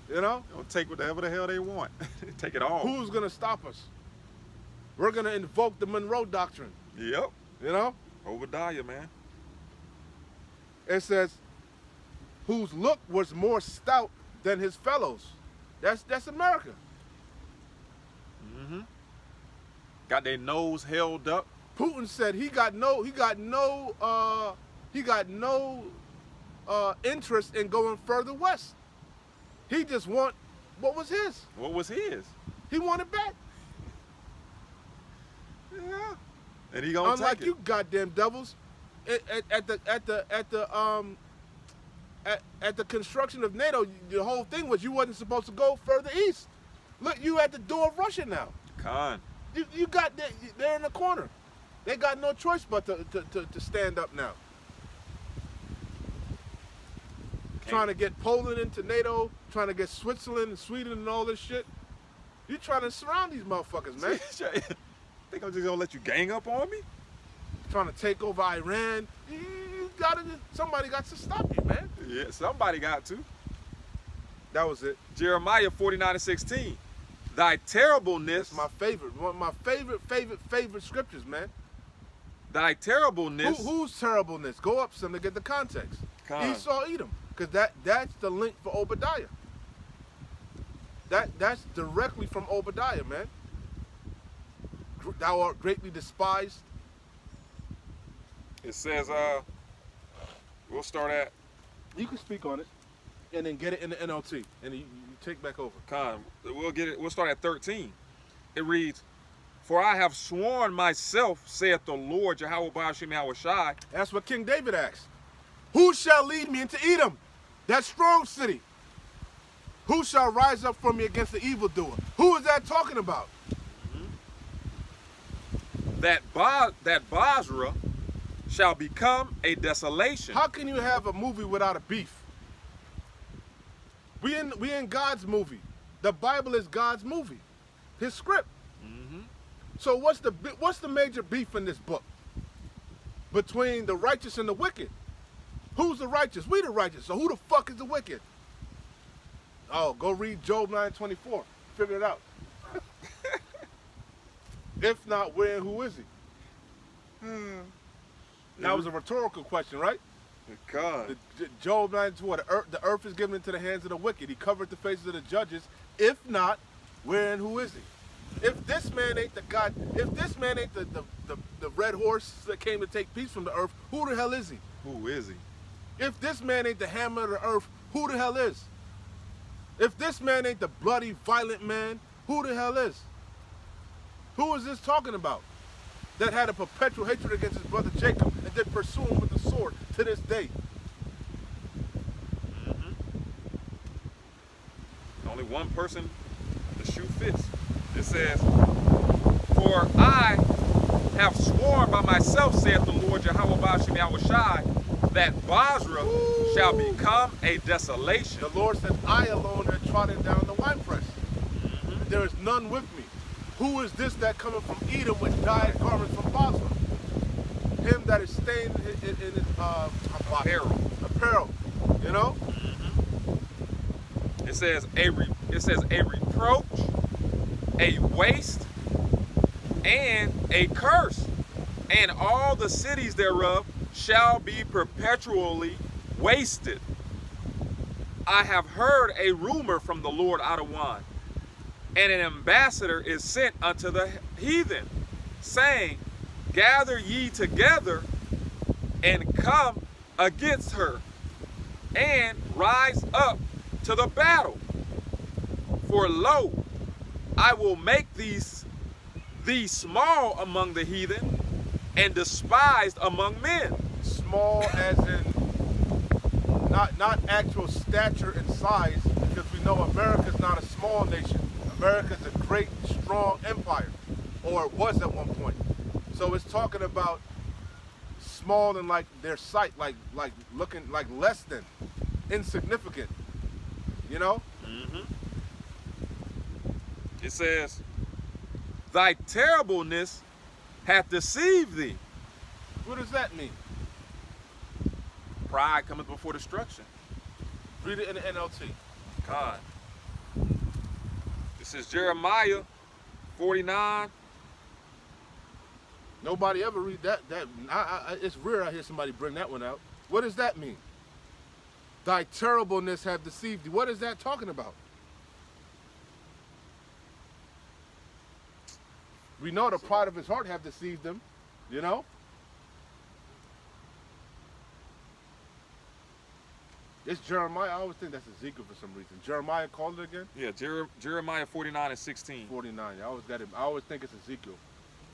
You know. They'll take whatever the hell they want. Take it all. Who's gonna stop us? We're gonna invoke the Monroe Doctrine. Yep. You know. Obadiah, man. It says, whose look was more stout than his fellows. That's America. Mm-hmm. Got their nose held up. Putin said he got no interest in going further west. He just want what was his. What was his? He wanted back. Yeah. And he gonna Unlike take you it. goddamn devils, at the construction of NATO, the whole thing was you wasn't supposed to go further east. Look, you at the door of Russia now. Con. You got they're in the corner. They got no choice but to stand up now. Trying to get Poland into NATO, trying to get Switzerland and Sweden and all this shit. You trying to surround these motherfuckers, man. Think I'm just gonna let you gang up on me? Trying to take over Iran. Somebody got to stop you, man. Yeah, somebody got to. That was it. Jeremiah 49:16. Thy terribleness. That's my favorite. One of my favorite scriptures, man. Thy terribleness. Whose terribleness? Go up some to get the context. Con. Esau, Edom. Because that's the link for Obadiah. That's directly from Obadiah, man. Thou art greatly despised. It says, we'll start at. You can speak on it, and then get it in the NLT, and you take back over. Con. We'll get it. We'll start at 13. It reads, "For I have sworn myself, saith the Lord, Yahweh Ba'ashem Yahushai." That's what King David asked. Who shall lead me into Edom, that strong city? Who shall rise up for me against the evildoer? Who is that talking about? That Basra shall become a desolation. How can you have a movie without a beef? We in God's movie. The Bible is God's movie, His script. So what's the major beef in this book? Between the righteous and the wicked. Who's the righteous? We the righteous. So who the fuck is the wicked? Oh, go read Job 9:24. Figure it out. If not, where and who is he? That was a rhetorical question, right? God. Job 9:24. The earth is given into the hands of the wicked. He covered the faces of the judges. If not, where and who is he? If this man ain't the God, if this man ain't the red horse that came to take peace from the earth, who the hell is he? Who is he? If this man ain't the hammer of the earth, who the hell is? If this man ain't the bloody, violent man, who the hell is? Who is this talking about? That had a perpetual hatred against his brother Jacob and did pursue him with the sword to this day. Only one person the shoe fits. It says, for I have sworn by myself, saith the Lord Yahweh Bashim Yahushai, that Basra shall become a desolation. The Lord said, I alone have trodden down the winepress. There is none with me. Who is this that cometh from Edom with dyed garments from Basra? Him that is stained in his apparel. You know? It says a reproach, a waste, and a curse, and all the cities thereof shall be perpetually wasted. I have heard a rumor from the Lord Adawan, and an ambassador is sent unto the heathen, saying, gather ye together and come against her, and rise up to the battle. For lo, I will make thee small among the heathen, and despised among men. Small as in not actual stature and size, because we know America's not a small nation. America's a great, strong empire, or it was at one point. So it's talking about small in like their sight, like looking like less than, insignificant. You know? It says, thy terribleness hath deceived thee. What does that mean? Pride cometh before destruction. Read it in the NLT. God. This is Jeremiah 49. Nobody ever read that. It's rare I hear somebody bring that one out. What does that mean? Thy terribleness have deceived thee. What is that talking about? We know the pride of his heart have deceived him, you know? It's Jeremiah. I always think that's Ezekiel for some reason. Jeremiah called it again? Yeah, Jeremiah 49 and 16. 49. I always think it's Ezekiel.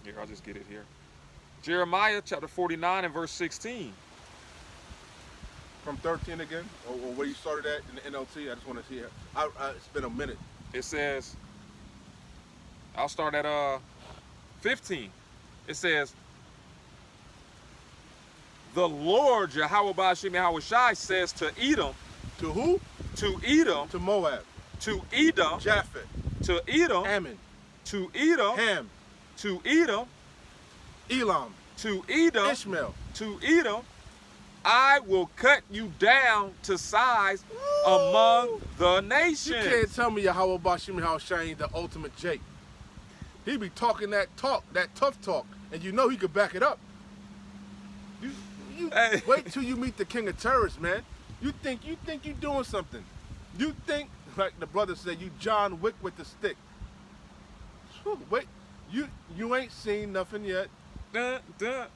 Here, I'll just get it here. Jeremiah chapter 49 and verse 16. From 13 again? Or where you started at in the NLT? I just want to see it. It's been a minute. It says, I'll start at 15. It says, the Lord Yahweh Bashim Yahushai says to Edom. To who? To Edom. To Moab. To Edom. Japheth. To Edom. Ammon. To Edom. Ham. To Edom. Elam. To Edom. Ishmael. To Edom. I will cut you down to size among the nations. You can't tell me Yahweh Bashim Yahushai ain't the ultimate Jake. He be talking that tough talk, and you know he could back it up. You Hey. Wait till you meet the king of terrorists, man. You think you doing something. You think, like the brother said, you John Wick with the stick. Wait, you ain't seen nothing yet. Dun, dun.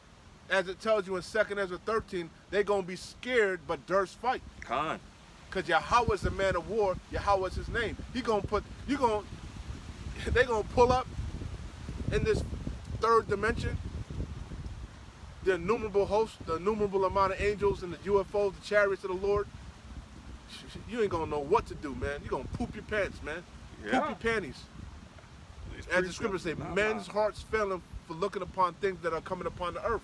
As it tells you in 2 Ezra 13, they gonna be scared but durst fight. Khan. Cause Yahweh's a man of war. Yahweh's his name. They gonna pull up in this third dimension. The innumerable hosts, the innumerable amount of angels and the UFOs, the chariots of the Lord. You ain't gonna know what to do, man. You gonna poop your pants, man. Yeah. Poop your panties. As the scriptures say, men's hearts failing for looking upon things that are coming upon the earth.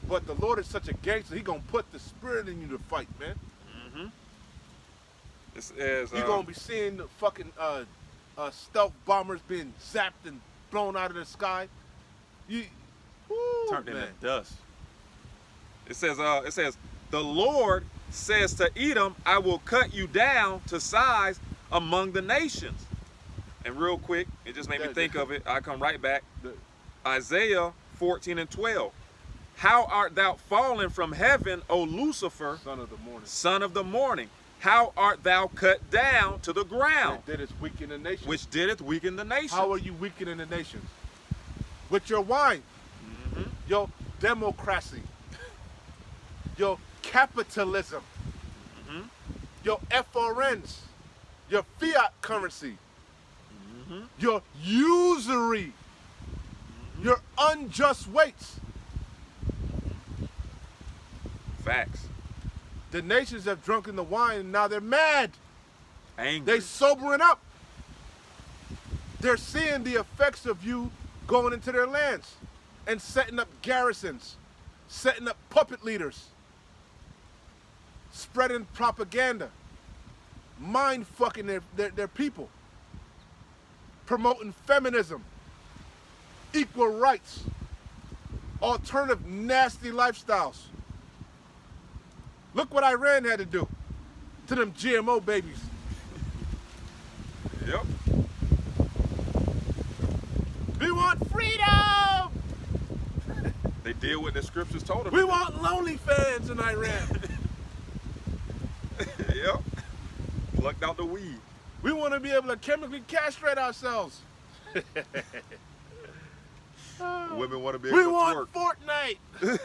But the Lord is such a gangster, he gonna put the spirit in you to fight, man. Mm-hmm. This is You're gonna be seeing the fucking stealth bombers being zapped and blown out of the sky. turned man. into dust. It says, the Lord says to Edom, I will cut you down to size among the nations. And real quick, it just made me think of it. I come right back. Isaiah 14 and 12. How art thou fallen from heaven, O Lucifer, Son of the morning. son of the morning? How art thou cut down to the ground? That didst weaken the nation. Which dideth weaken the nation. How are you weakening the nations? With your wine, your democracy, your capitalism, your FRNs, your fiat currency, your usury, your unjust weights. Facts. The nations have drunken the wine and now they're mad. Angry. They sobering up. They're seeing the effects of you going into their lands and setting up garrisons, setting up puppet leaders, spreading propaganda, mind fucking their people, promoting feminism, equal rights, alternative nasty lifestyles. Look what Iran had to do to them GMO babies. Yep. We want freedom! They did what the scriptures told them. We want lonely fans in Iran. Yep. Plucked out the weed. We want to be able to chemically castrate ourselves. Women want to be able We to want twerk. Fortnite.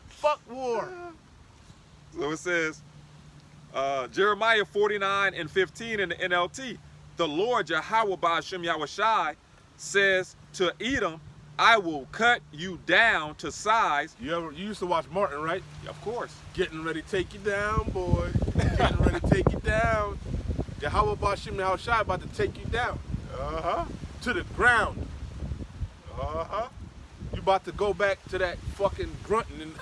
Fuck war. So it says, Jeremiah 49 and 15 in the NLT. The Lord Yahweh Ba'ashem Yahushai says to Edom, I will cut you down to size. You used to watch Martin, right? Of course. Getting ready to take you down, boy. Getting ready to take you down. Yahweh Ba'ashem Yahushai about to take you down. To the ground. You about to go back to that fucking grunting and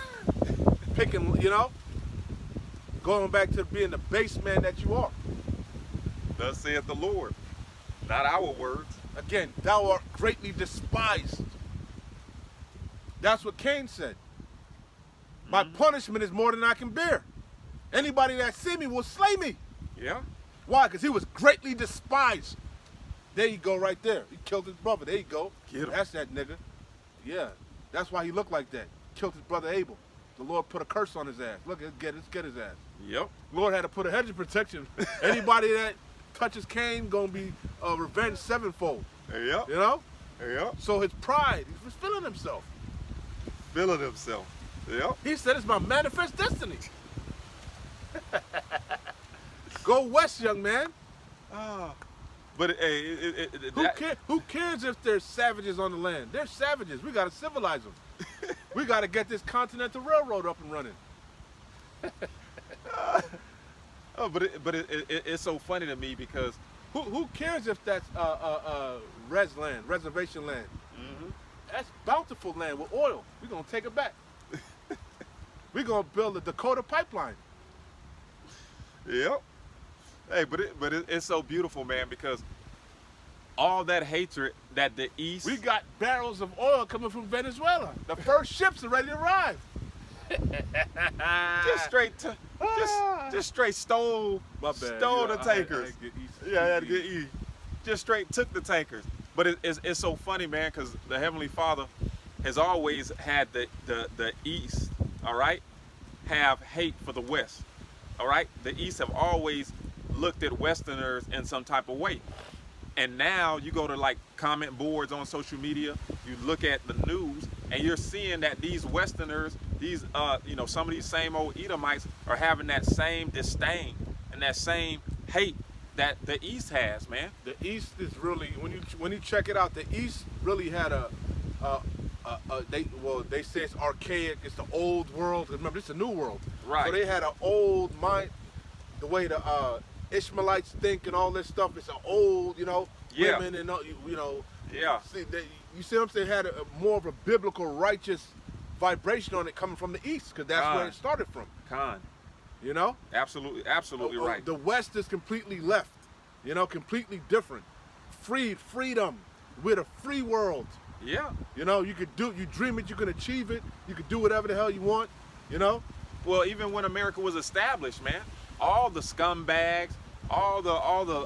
picking, you know? Going back to being the base man that you are. Thus saith the Lord. Not our words. Again, thou art greatly despised. That's what Cain said. My punishment is more than I can bear. Anybody that see me will slay me. Yeah. Why? Because he was greatly despised. There you go right there. He killed his brother. There you go. Get him. That's that nigga. Yeah. That's why he looked like that. Killed his brother Abel. The Lord put a curse on his ass. Look, let's get his ass. Yep. Lord had to put a hedge of protection. Anybody that touches Cain gonna be revenged sevenfold. Yep. You know? Yep. So his pride, he was feeling himself. Feeling himself. Yep. He said, it's my manifest destiny. Go west, young man. But hey, Who cares if there's savages on the land? They're savages. We gotta civilize them. We gotta get this Continental Railroad up and running. It's so funny to me because Who cares if that's reservation land? That's bountiful land with oil. We're gonna take it back. We're gonna build the Dakota pipeline. Yep. Hey, it's so beautiful, man, because all that hatred that the East. We got barrels of oil coming from Venezuela. The first ships are ready to arrive. just straight stole My bad. stole Yeah, the tankers. I had to get E. Just straight took the tankers. But it's so funny, man, because the Heavenly Father has always had the East, all right, have hate for the West, all right? The East have always looked at Westerners in some type of way. And now you go to like comment boards on social media, you look at the news, and you're seeing that these Westerners, these some of these same old Edomites are having that same disdain and that same hate that the East has, man. The East is really, when you check it out, the East really had they say it's archaic, it's the old world. Remember, it's a new world. Right. So they had an old mind, the way the Ishmaelites think and all this stuff. It's an old, Yeah. women and Yeah. you see what I'm saying? Had more of a biblical, righteous vibration on it coming from the east, because that's where it started from. Con. You know? Absolutely right. The West is completely left. You know, completely different. Freedom. We're a free world. Yeah. You know, you dream it, you can achieve it, you can do whatever the hell you want, you know? Well, even when America was established, man, all the scumbags, all the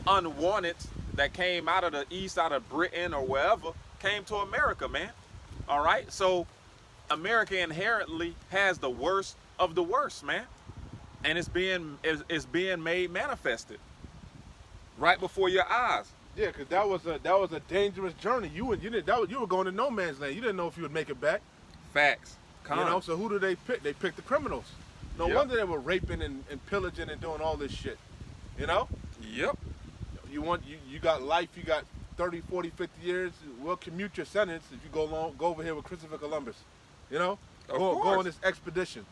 unwanted that came out of the East, out of Britain or wherever, came to America, man. All right? So America inherently has the worst of the worst, man. And it's being made manifested right before your eyes. Yeah, because that was a dangerous journey. You were going to no man's land. You didn't know if you would make it back. Facts. You know, so who did they pick? They picked the criminals. No wonder they were raping and pillaging and doing all this shit. You know? Yep. You got life, you got 30, 40, 50 years. We'll commute your sentence if you go over here with Christopher Columbus. You know? Go on this expedition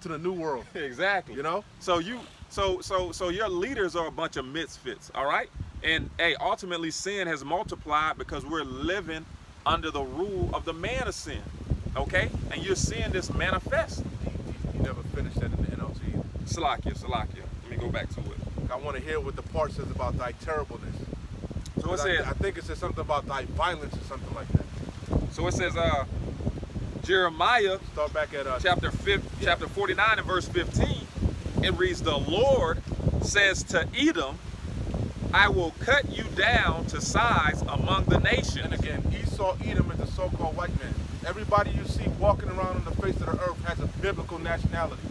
to the new world. Exactly. You know? So your leaders are a bunch of misfits, all right? And hey, ultimately sin has multiplied because we're living under the rule of the man of sin. Okay? And you're seeing this manifest. You never finished that in the NLT either. Salakia. Let me go back to it. I want to hear what the part says about thy terribleness. So it says, I think it says something about thy violence or something like that. So it says, Jeremiah, start back at chapter 49 and verse 15. It reads, the Lord says to Edom, I will cut you down to size among the nations. And again, Esau, Edom is the so-called white man. Everybody you see walking around on the face of the earth has a biblical nationality.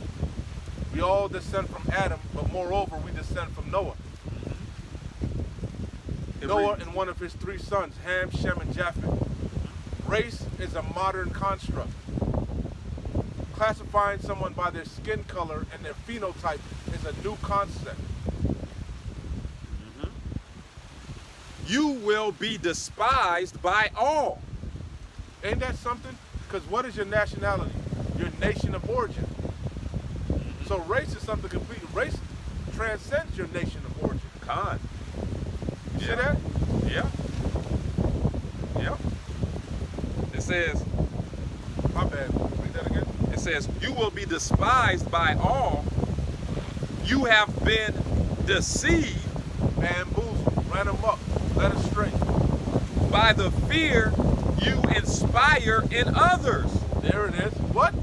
We all descend from Adam, but moreover, we descend from Noah. Noah and one of his 3 sons, Ham, Shem, and Japheth. Race is a modern construct. Classifying someone by their skin color and their phenotype is a new concept. You will be despised by all. Ain't that something? Because what is your nationality? Your nation of origin. So race is something completely. Race transcends your nation of origin. Con. You see that? Yeah. Yep. It says, my bad. Read that again. It says, you will be despised by all. You have been deceived. Bamboozled. Ran them up. Led astray. By the fear you inspire in others. There it is. What?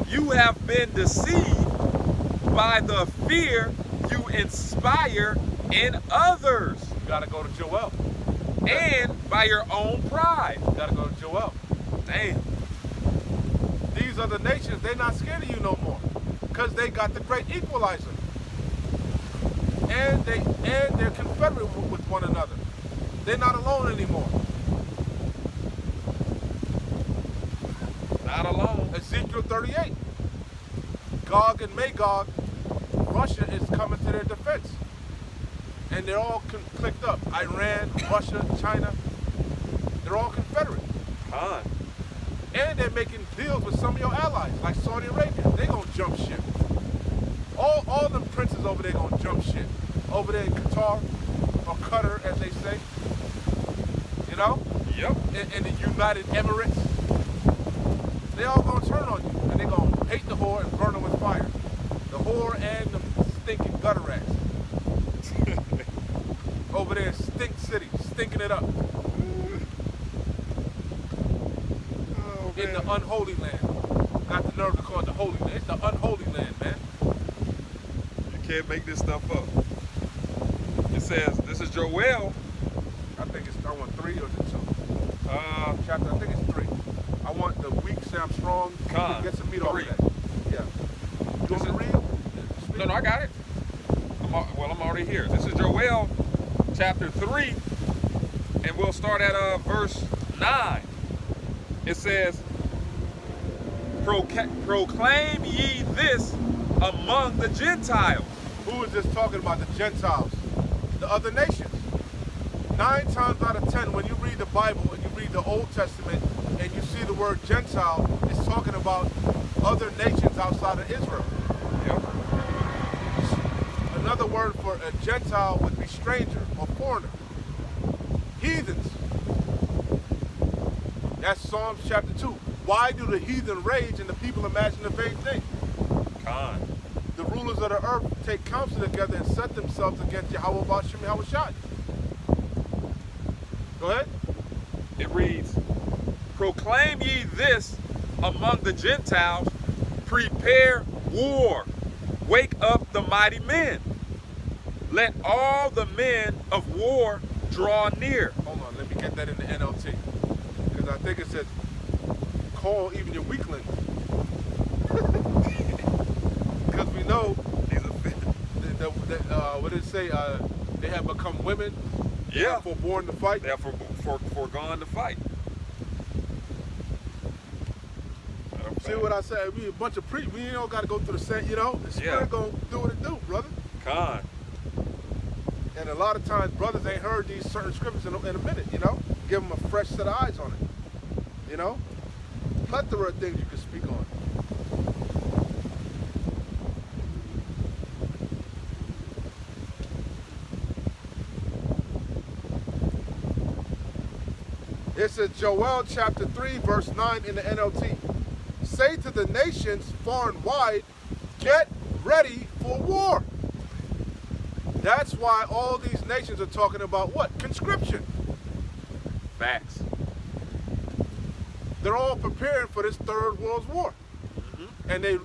You have been deceived by the fear you inspire in others. You gotta go to Joel. And by your own pride. You gotta go to Joel. Damn. These other nations, they're not scared of you no more. Because they got the great equalizer. And they're confederate with one another. They're not alone anymore. Not alone. Ezekiel 38. Gog and Magog, Russia is coming to their defense. And they're all clicked up. Iran, Russia, China, they're all confederate. Con. And they're making deals with some of your allies, like Saudi Arabia. They're gonna jump ship. All them princes over there gonna jump ship. Over there in Qatar, or Qatar as they say. You know? Yep. In the United Emirates. They all gonna turn on you. And they're gonna hate the whore and burn her with fire. The whore and the stinking gutter rats. Over there in Stink City, stinking it up. Oh, in the unholy land. Got the nerve to call it the holy land. It's the unholy land, man. You can't make this stuff up. It says, this is Joel. I want 3 or is it 2? Chapter, I think it's 3. I want the weak say I'm strong. Con. Get some meat off of that. Yeah. You want me to read? No, I got it. I'm already here. This is Joel chapter 3, and we'll start at verse 9. It says, proclaim ye this among the Gentiles. Who is this talking about? The Gentiles. The other nations. 9 times out of 10, when you read the Bible and you read the Old Testament and you see the word Gentile, it's talking about other nations outside of Israel. Yep. Another word for a Gentile would be stranger or foreigner. Heathens. That's Psalms chapter 2. Why do the heathen rage and the people imagine the vain thing? Con. The rulers of the earth take counsel together and set themselves against Yahweh Bashim Yahweh Shai. Go ahead. It reads, proclaim ye this among the Gentiles, prepare war, wake up the mighty men. Let all the men of war draw near. Hold on, let me get that in the NLT. Because I think it says, call even your weaklings. Because we know, what did it say? They have become women. They Yeah. have forborne to fight. They have foregone to fight. See what I said? We a bunch of priests. We don't got to go through the same, the spirit gonna do what it do, brother. Con. And a lot of times, brothers ain't heard these certain scriptures in a minute, Give them a fresh set of eyes on it, Plethora of things you can speak on. It says Joel chapter 3, verse 9 in the NLT. Say to the nations far and wide, get ready for war. That's why all these nations are talking about what? Conscription. Facts. They're all preparing for this third world war. And they're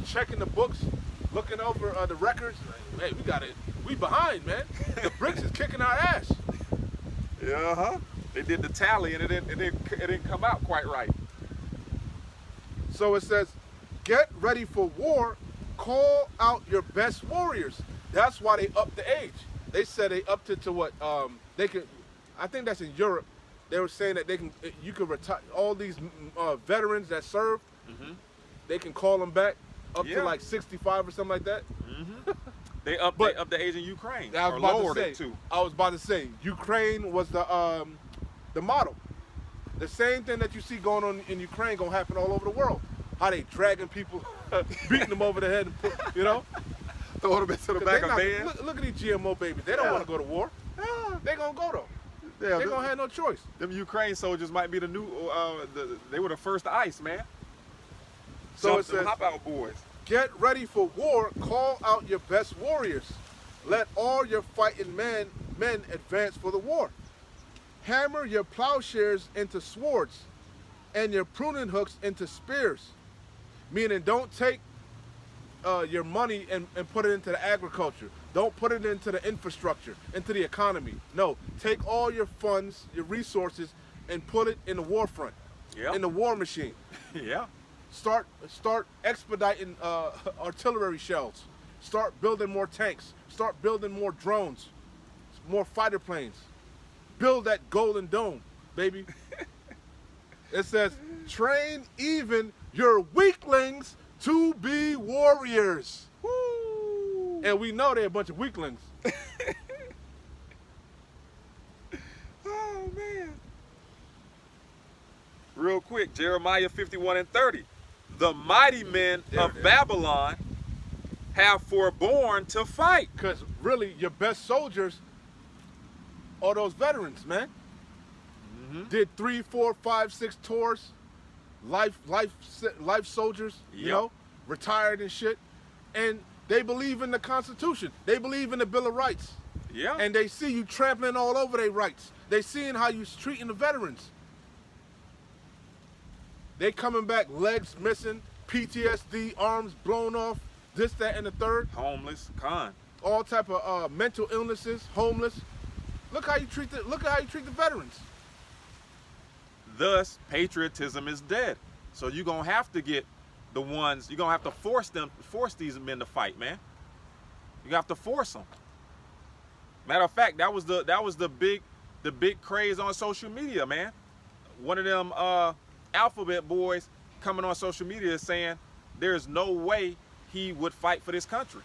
checking the books, looking over the records. Hey, we behind, man. The bricks is kicking our ass. Yeah, They did the tally and it didn't come out quite right. So it says, get ready for war, call out your best warriors. That's why they upped the age. They said they upped it to what? They can, I think that's in Europe. They were saying that you can retire, all these veterans that served, they can call them back up to like 65 or something like that. They upped the age in Ukraine. I was Or about lowered to say, it too. I was about to say, Ukraine was the model. The same thing that you see going on in Ukraine gonna happen all over the world. How they dragging people, beating them over the head, and Throw them into the back of vans. Look at these GMO babies. They don't want to go to war. They gonna go though. Yeah, They gonna have no choice. Them Ukraine soldiers might be the new. They were the first to ice, man. So it Them says, hop out boys. get ready for war. Call out your best warriors. Let all your fighting men advance for the war. Hammer your plowshares into swords and your pruning hooks into spears. Meaning, don't take your money and put it into the agriculture. Don't put it into the infrastructure, into the economy. No, take all your funds, your resources, and put it in the war front, in the war machine. Yeah. Start expediting artillery shells. Start building more tanks. Start building more drones, more fighter planes. Build that Golden Dome, baby. It says, train even your weaklings to be warriors. Woo! And we know they're a bunch of weaklings. Oh, man. Real quick, Jeremiah 51:30. The mighty men of Babylon have forborne to fight. Because really, your best soldiers are those veterans, man. Did 3, 4, 5, 6 tours, life soldiers, retired and shit, and they believe in the Constitution. They believe in the Bill of Rights. Yeah. And they see you trampling all over their rights. They seeing how you treating the veterans. They coming back, legs missing, PTSD, arms blown off, this, that, and the third. Homeless, con. All type of mental illnesses, homeless. Look how you treat the veterans. Thus, patriotism is dead. So you're gonna have to get the ones. You're gonna have to force these men to fight, man. You have to force them. Matter of fact, that was the big craze on social media, man. One of them alphabet boys coming on social media saying there's no way he would fight for this country.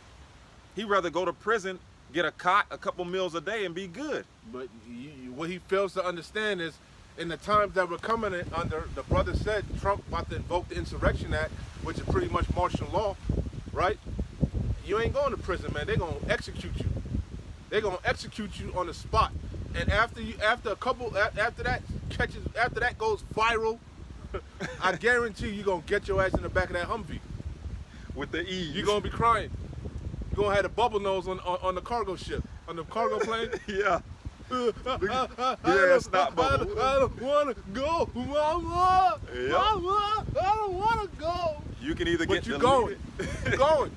He'd rather go to prison, get a cot, a couple meals a day, and be good. But what he fails to understand is, in the times that we're coming in under, the brother said Trump about to invoke the Insurrection Act, which is pretty much martial law, right? You ain't going to prison, man. They're going to execute you. They're going to execute you on the spot. And after that goes viral, I guarantee you're gonna get your ass in the back of that Humvee. With the ease. You're gonna be crying. You're gonna have the bubble nose on the cargo ship, on the cargo plane. Yeah. I don't wanna go, Mama. Yep. Mama, I don't wanna go. You can either get But you're deleted. going. You're going.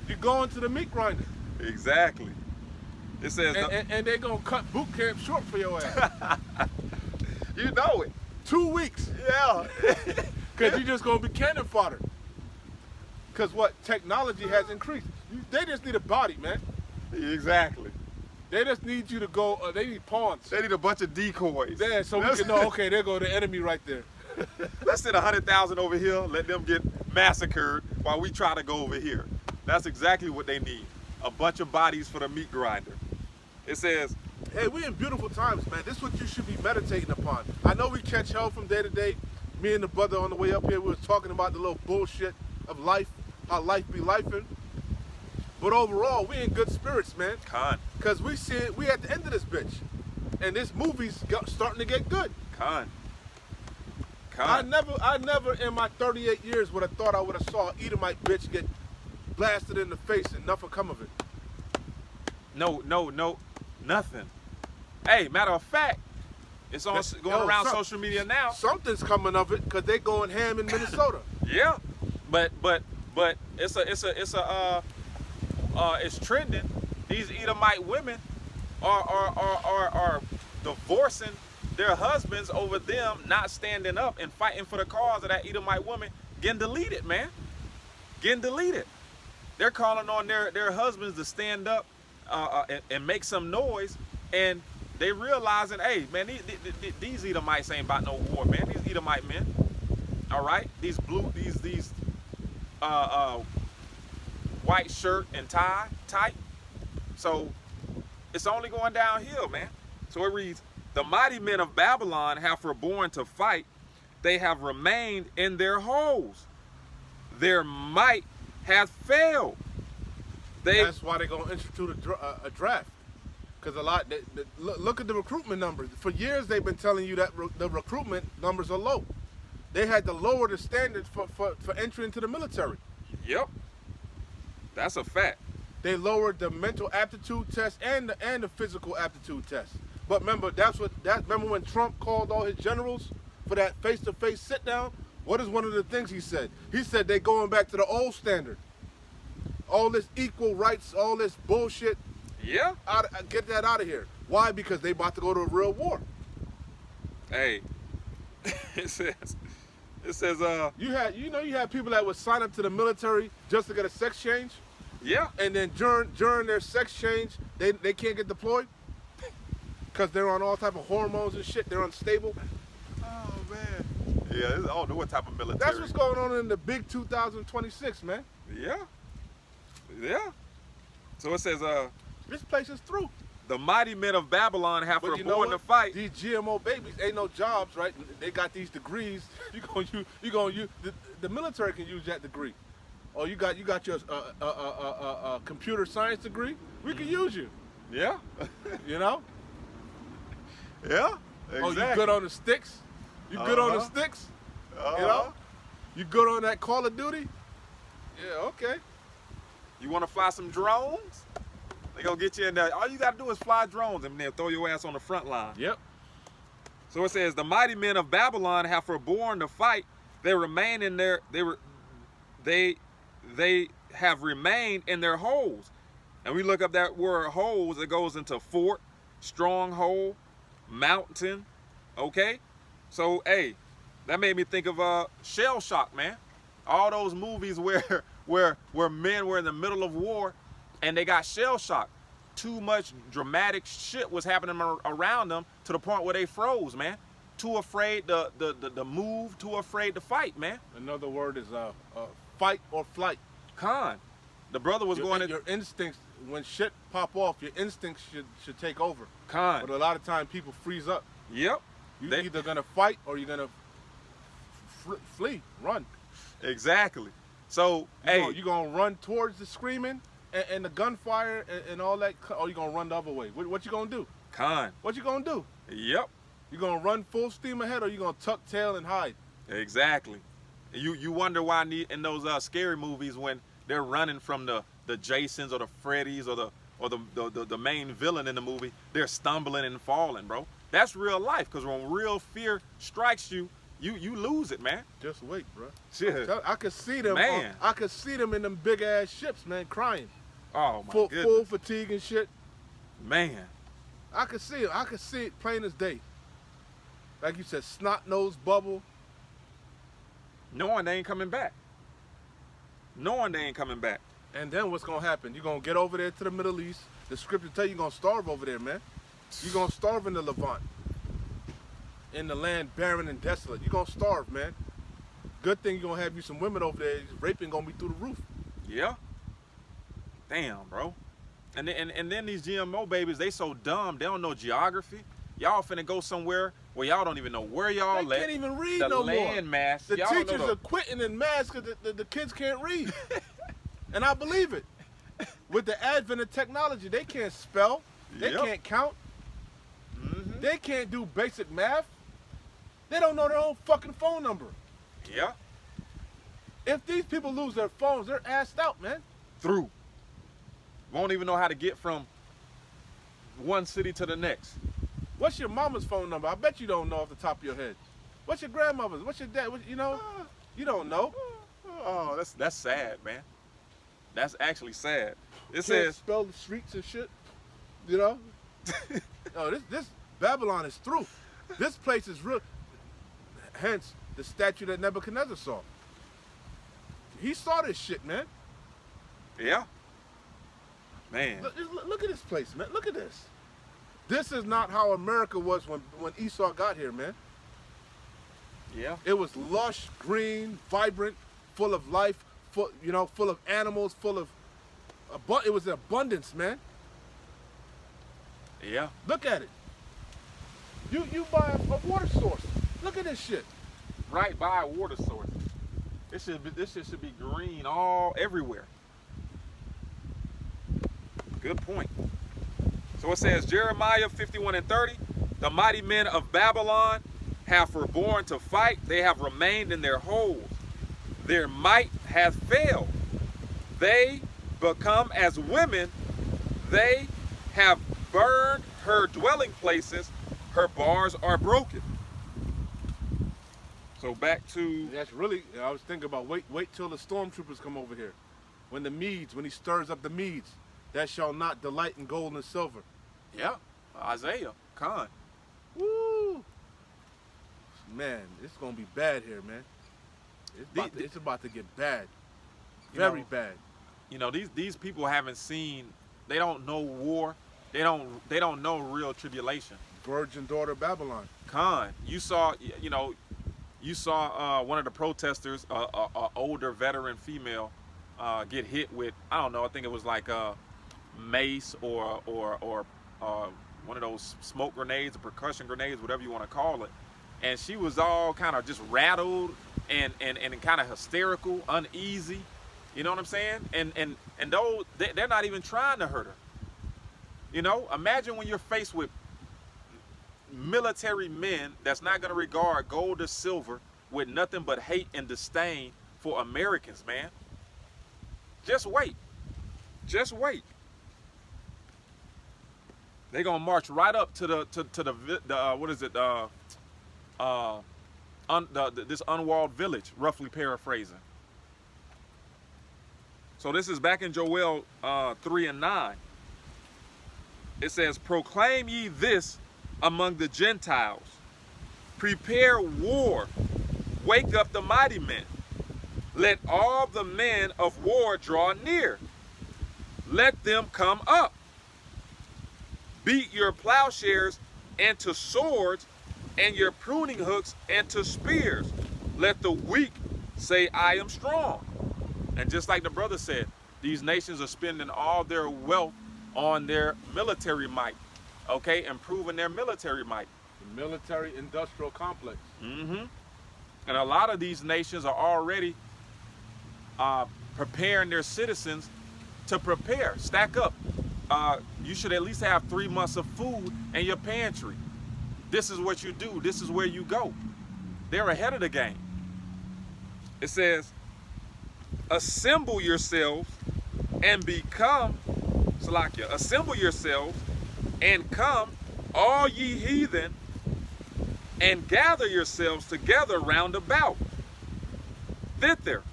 You're going to the meat grinder. Exactly. It says And they're gonna cut boot camp short for your ass. you know it. 2 weeks. Yeah. Because you're just going to be cannon fodder. Because what? Technology has increased. They just need a body, man. Exactly. They just need you to go, they need pawns. They need a bunch of decoys. Yeah, so we can know, okay, there go the enemy right there. Let's send 100,000 over here, let them get massacred while we try to go over here. That's exactly what they need. A bunch of bodies for the meat grinder. It says, Hey, we're in beautiful times, man. This is what you should be meditating upon. I know we catch hell from day to day. Me and the brother on the way up here, we was talking about the little bullshit of life, how life be lifing. But overall, we in good spirits, man. Con. Because we at the end of this bitch. And this movie's starting to get good. Con. I never in my 38 years would have thought I would have saw an Edomite bitch get blasted in the face and nothing come of it. No, nothing. Hey, matter of fact, it's on going around social media now. Something's coming of it because they going ham in Minnesota. Yeah, but it's trending. These Edomite women are divorcing their husbands over them not standing up and fighting for the cause of that Edomite woman getting deleted, man. Getting deleted. They're calling on their husbands to stand up and make some noise, and they realizing, hey, man, these Edomites ain't about no war, man. These Edomite men, all right, these white shirt and tie tight. So it's only going downhill, man. So it reads, the mighty men of Babylon have forborne to fight. They have remained in their holes. Their might hath failed. That's why they're going to institute a draft. Because look at the recruitment numbers. For years, they've been telling you that the recruitment numbers are low. They had to lower the standards for entry into the military. Yep. That's a fact. They lowered the mental aptitude test and the physical aptitude test. But remember, remember when Trump called all his generals for that face-to-face sit-down? What is one of the things he said? He said they're going back to the old standard. All this equal rights, all this bullshit. Yeah. Get that out of here. Why? Because they about to go to a real war. Hey, it says you had people that would sign up to the military just to get a sex change. Yeah. And then during their sex change, they can't get deployed because they're on all type of hormones and shit. They're unstable. Oh man. Yeah, I don't know what type of military. That's what's going on in the big 2026, man. Yeah. Yeah. So it says this place is through. The mighty men of Babylon have forborne to fight. These GMO babies ain't no jobs, right? They got these degrees. You gonna use the military can use that degree. Oh, you got your computer science degree. We can use you. Yeah. You know. Yeah. Exactly. Oh, you good on the sticks? You good on the sticks? You know. You good on that Call of Duty? Yeah. Okay. You want to fly some drones? They gonna get you in there. All you gotta do is fly drones and then throw your ass on the front line. Yep. So it says, the mighty men of Babylon have forborne to fight. They remain in their they have remained in their holes. And we look up that word holes, it goes into fort, stronghold, mountain. Okay? So hey, that made me think of Shell Shock, man. All those movies where men were in the middle of war and they got shell shocked. Too much dramatic shit was happening around them to the point where they froze, man. Too afraid to move, too afraid to fight, man. Another word is fight or flight. Con. The brother was going in. Your instincts, when shit pop off, your instincts should take over. Con. But a lot of time people freeze up. Yep. You're either gonna fight or you're gonna flee, run. Exactly. So you're gonna run towards the screaming and the gunfire and all that, or you gonna run the other way? What you gonna do? Con. What you gonna do? Yep. You gonna run full steam ahead, or you gonna tuck tail and hide? Exactly. You wonder why in those scary movies when they're running from the Jasons or the Freddys or the main villain in the movie, they're stumbling and falling, bro. That's real life, because when real fear strikes you, you lose it, man. Just wait, bro. Shit. I could see them. Man. I could see them in them big ass ships, man, crying. Oh my Full goodness. fatigue and shit. Man. I could see it. I could see it plain as day. Like you said, snot nose bubble. Knowing they ain't coming back. Knowing they ain't coming back. And then what's gonna happen? You're gonna get over there to the Middle East. The scripture tell you you're gonna starve over there, man. You're gonna starve in the Levant. In the land barren and desolate. You're gonna starve, man. Good thing you're gonna have you some women over there. Raping gonna be through the roof. Yeah. Damn, bro. And then these GMO babies, they so dumb, they don't know geography. Y'all finna go somewhere where y'all don't even know where y'all at. They can't even read the no more. land mass. The Y'all don't teachers know are quitting in mass because the kids can't read. And I believe it. With the advent of technology, they can't spell. They Yep. can't count. Mm-hmm. They can't do basic math. They don't know their own fucking phone number. Yeah. If these people lose their phones, they're assed out, man. Through. Won't even know how to get from one city to the next. What's your mama's phone number? I bet you don't know off the top of your head. What's your grandmother's? What's your dad? You know? You don't know. Oh, that's sad, man. That's actually sad. It Can't says spell the streets and shit. You know? Oh, this Babylon is through. This place is real. Hence the statue that Nebuchadnezzar saw. He saw this shit, man. yeah. Man. Look at this place, man. Look at this. This is not how America was when Esau got here, man. Yeah. It was lush, green, vibrant, full of life, full of animals, full of it was abundance, man. Yeah. Look at it. You buy a water source. Look at this shit. Right by a water source. This shit should be green everywhere. Good point. So it says Jeremiah 51:30, the mighty men of Babylon have forborne to fight, they have remained in their holes. Their might hath failed. They become as women, they have burned her dwelling places, her bars are broken. So back to That's really, I was thinking about wait till the stormtroopers come over here. When he stirs up the Medes, that shall not delight in gold and silver. yeah, Isaiah, Khan. Woo! Man, it's gonna be bad here, man. It's about to get bad. Very bad. You know, these people haven't seen, they don't know war, they don't know real tribulation. Virgin daughter of Babylon. Khan, you saw one of the protesters, a older veteran female, get hit with, I don't know, I think it was like a mace or one of those smoke grenades or percussion grenades, whatever you want to call it. And she was all kind of just rattled and kind of hysterical, uneasy. You know what I'm saying? And those, they're not even trying to hurt her. You know, imagine when you're faced with military men that's not going to regard gold or silver with nothing but hate and disdain for Americans, man. Just wait. Just wait. They're going to march right up to the what is it? This unwalled village, roughly paraphrasing. So this is back in Joel 3:9. It says, proclaim ye this among the Gentiles. Prepare war. Wake up the mighty men. Let all the men of war draw near. Let them come up. Beat your plowshares into swords and your pruning hooks into spears. Let the weak say, I am strong. And just like the brother said, these nations are spending all their wealth on their military might, okay, improving their military might. The military industrial complex. Mm-hmm. And a lot of these nations are already preparing their citizens to prepare, stack up. you should at least have 3 months of food in your pantry. This is what you do. This is where you go. They're ahead of the game. It says, assemble yourselves and become, Salakia, assemble yourselves and come, all ye heathen, and gather yourselves together round about. Thither,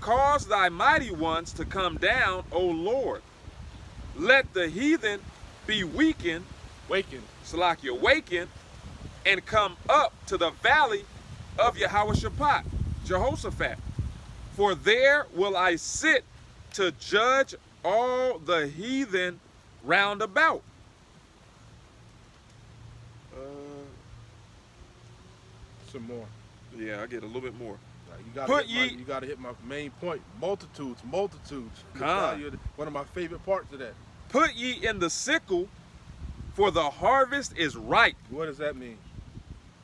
cause thy mighty ones to come down, O Lord. Let the heathen be wakened, Salakia, wakened, and come up to the valley of Yehoshaphat, Jehoshaphat. For there will I sit to judge all the heathen round about. Some more. Yeah, I get a little bit more. You gotta hit my main point. Multitudes. One of my favorite parts of that. Put ye in the sickle, for the harvest is ripe. What does that mean?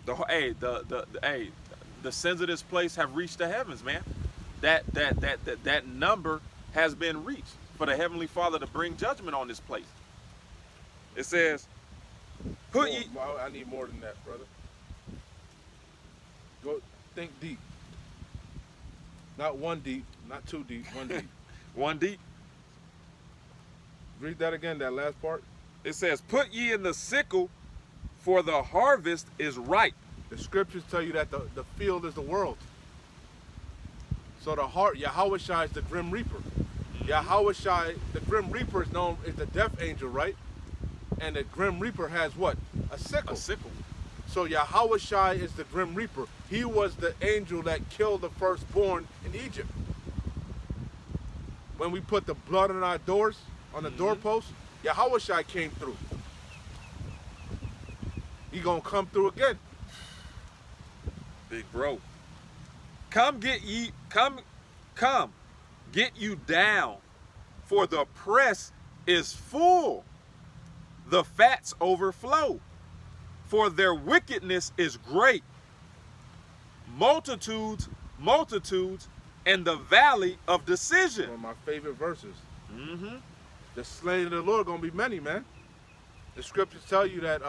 The sins of this place have reached the heavens, man. That number has been reached for the Heavenly Father to bring judgment on this place. It says, I need more than that, brother. Go think deep. Not one deep, not too deep, one deep. One deep. Read that again, that last part. It says, put ye in the sickle, for the harvest is ripe. The scriptures tell you that the field is the world. So the heart, Yahushua is the Grim Reaper. Yahushua, the Grim Reaper is known as the death angel, right? And the Grim Reaper has what? A sickle. A sickle. So Yahushua is the Grim Reaper. He was the angel that killed the firstborn in Egypt. When we put the blood on our doors, on the doorpost, Yahushua came through. He gonna come through again. Big bro. Come get you down, for the press is full, the fats overflow, for their wickedness is great. Multitudes, in the valley of decision. One of my favorite verses. Mm-hmm. The slain of the Lord gonna be many, man. The scriptures tell you that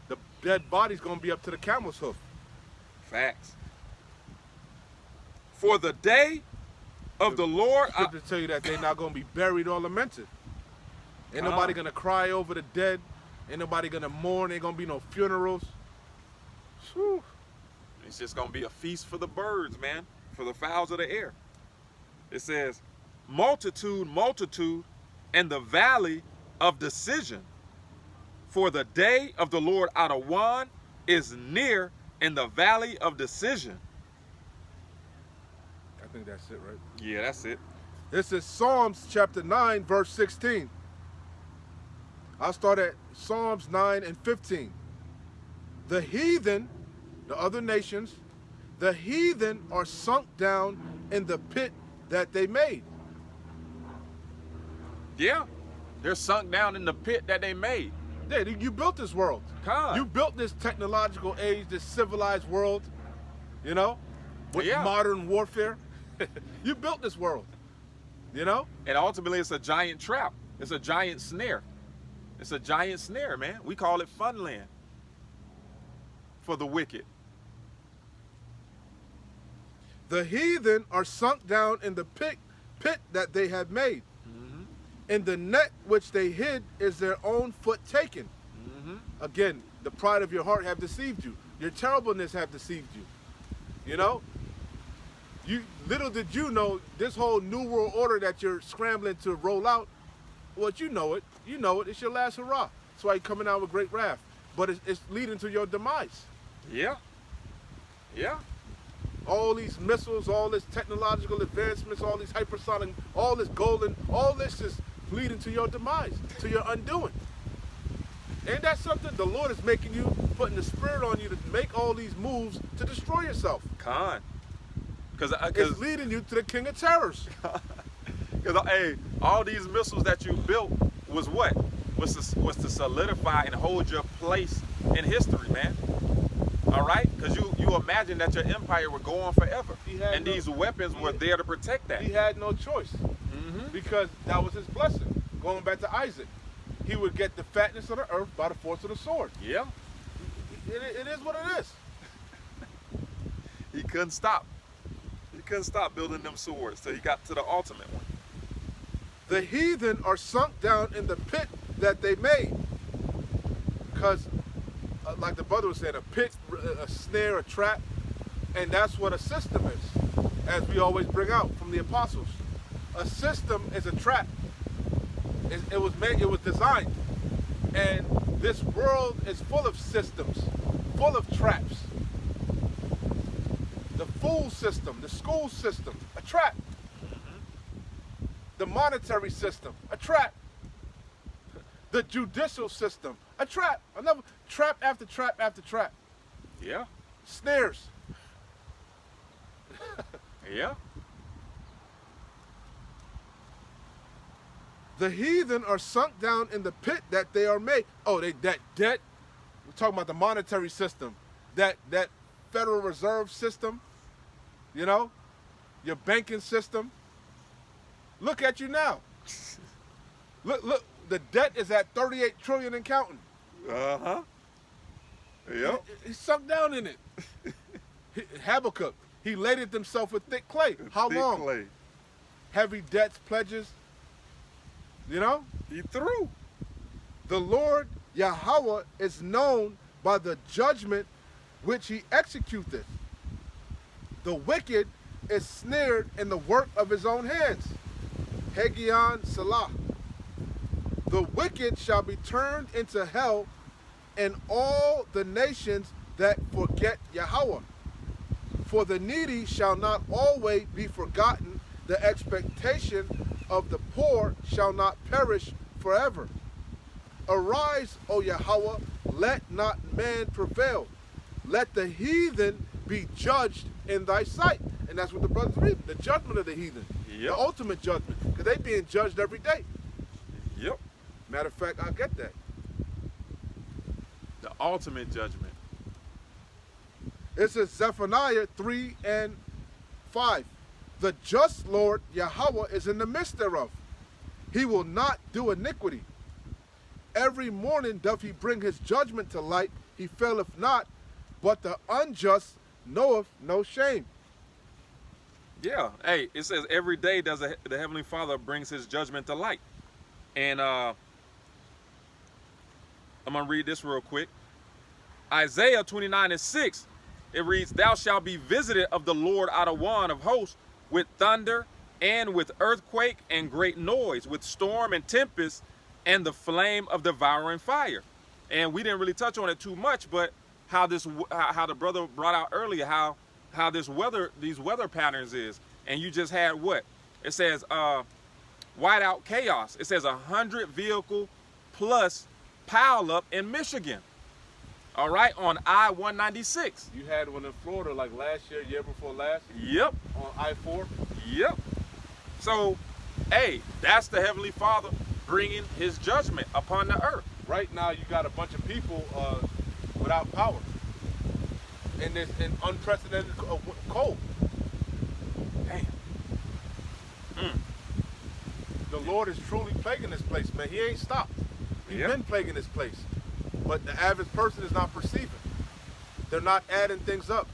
the dead body's gonna be up to the camel's hoof. Facts. For the day of the Lord. The scriptures tell you that they're not gonna be buried or lamented. Ain't nobody gonna cry over the dead. Ain't nobody gonna mourn. Ain't gonna be no funerals. Whew. It's just gonna be a feast for the birds, man, for the fowls of the air. It says, multitude, in the valley of decision. For the day of the Lord Adawan is near in the valley of decision. I think that's it, right? Yeah, that's it. This is Psalms chapter 9, verse 16. I'll start at Psalms 9 and 15. The heathen, the other nations, the heathen are sunk down in the pit that they made. Yeah, they're sunk down in the pit that they made. Yeah, you built this world. God. You built this technological age, this civilized world, you know, with modern warfare. You built this world, you know? And ultimately, it's a giant trap. It's a giant snare. It's a giant snare, man. We call it funland for the wicked. The heathen are sunk down in the pit that they have made. In the net which they hid is their own foot taken. Again, the pride of your heart have deceived you. Your terribleness have deceived you. You know? Little did you know this whole new world order that you're scrambling to roll out, what you know it. You know it. It's your last hurrah. That's why you're coming out with great wrath. But it's leading to your demise. Yeah. Yeah. All these missiles, all this technological advancements, all these hypersonic, all this golden, all this is leading to your demise, to your undoing. Ain't that something? The Lord is making you, putting the spirit on you to make all these moves to destroy yourself. Con. It's leading you to the king of terrors. Because, hey, all these missiles that you built was what? Was to solidify and hold your place in history, man. All right? Because you imagine that your empire would go on forever. These weapons were there to protect that. He had no choice. Because that was his blessing. going back to Isaac, he would get the fatness of the earth by the force of the sword. Yeah. It is what it is. He couldn't stop. He couldn't stop building them swords till he got to the ultimate one. The heathen are sunk down in the pit that they made. Because, like the brother was saying, a pit, a snare, a trap, and that's what a system is, as we always bring out from the apostles. A system is a trap. It was made, it was designed. And this world is full of systems, full of traps. The food system, the school system, a trap. The monetary system, a trap. The judicial system, a trap. Another trap after trap after trap. Yeah. Snares. Yeah. The heathen are sunk down in the pit that they are made. Oh, that debt. We're talking about the monetary system. That Federal Reserve system. You know? Your banking system. Look at you now. Look, the debt is at 38 trillion and counting. Uh-huh. Yep. He sunk down in it. Habakkuk, he laded himself with thick clay. How Thick long? clay. Heavy debts, pledges. You know? He threw. The Lord Yahweh is known by the judgment which he executeth. The wicked is snared in the work of his own hands. Hegion Salah. The wicked shall be turned into hell, and all the nations that forget Yahweh. For the needy shall not always be forgotten, the expectation of the poor shall not perish forever. Arise, O Yahweh, let not man prevail. Let the heathen be judged in thy sight. And that's what the brothers read, the judgment of the heathen. Yep. The ultimate judgment, because they being judged every day. Yep. Matter of fact, I get that. The ultimate judgment. It says Zephaniah 3 and 5. The just Lord Yahweh is in the midst thereof. He will not do iniquity. Every morning doth he bring his judgment to light. He faileth not, but the unjust knoweth no shame. Yeah. Hey, it says every day does the Heavenly Father brings his judgment to light. And I'm going to read this real quick. Isaiah 29:6, it reads, Thou shalt be visited of the Lord out of one of hosts, with thunder and with earthquake and great noise, with storm and tempest and the flame of devouring fire. And we didn't really touch on it too much, but how the brother brought out earlier, how these weather patterns is. And you just had what? It says whiteout chaos. It says 100 vehicle plus pile up in Michigan. All right, on I-196. You had one in Florida like last year before last, Yep. on I-4. Yep. So, hey, that's the Heavenly Father bringing his judgment upon the earth. Right now, you got a bunch of people without power in this unprecedented cold. Damn. The Lord is truly plaguing this place, man. He ain't stopped. He's Yep. been plaguing this place. But the average person is not perceiving. They're not adding things up.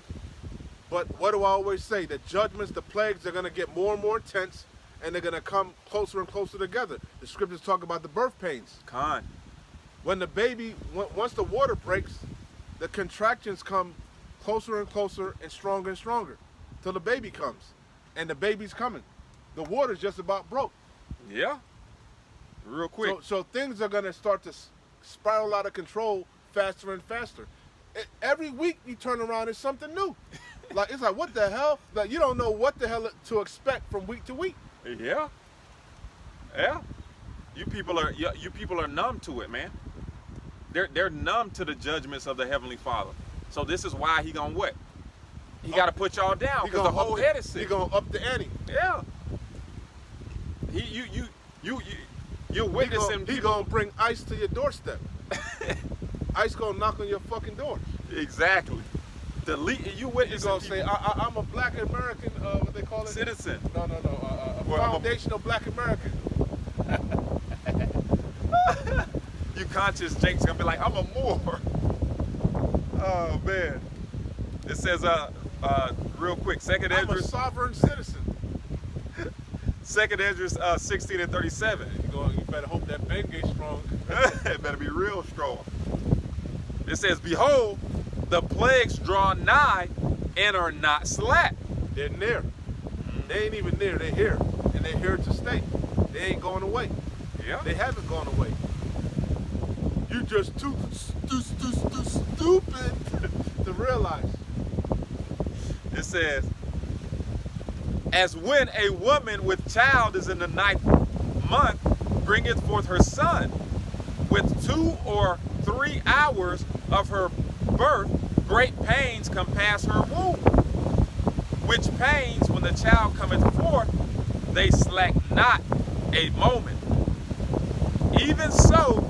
But what do I always say? The judgments, the plagues are going to get more and more intense, and they're going to come closer and closer together. The scriptures talk about the birth pains. Con. When the baby, once the water breaks, the contractions come closer and closer and stronger till the baby comes. And the baby's coming. The water's just about broke. Yeah. Real quick. So things are going to start to spiral out of control faster and faster. Every week you turn around, it's something new. It's like, what the hell? Like, you don't know what the hell to expect from week to week. Yeah. Yeah. You people are numb to it, man. They're numb to the judgments of the Heavenly Father. So this is why he gonna what? He got to put y'all down because the whole head is sick. He gonna up the ante. Yeah. You're witnessing. He gonna bring ice to your doorstep. Ice gonna knock on your fucking door. Exactly. You He's witnessing. gonna say, I'm a black American, what they call it? Citizen. No, Well, I'm a- foundational black American. you conscious Jake's gonna be like, I'm a Moor. Oh man. It says real quick, Second I'm a Esdras, sovereign citizen. Second Esdras 16 and 37. You better hope that Ben gets strong. It better be real strong. It says, behold, the plagues draw nigh and are not slack. They're near. They ain't even near. They're here. And they're here to stay. They ain't going away. Yeah. They haven't gone away. You just too stupid to realize. It says, as when a woman with child is in the 9th month, bringeth forth her son, with 2 or 3 hours of her birth, great pains compass her womb. Which pains, when the child cometh forth, they slack not a moment. Even so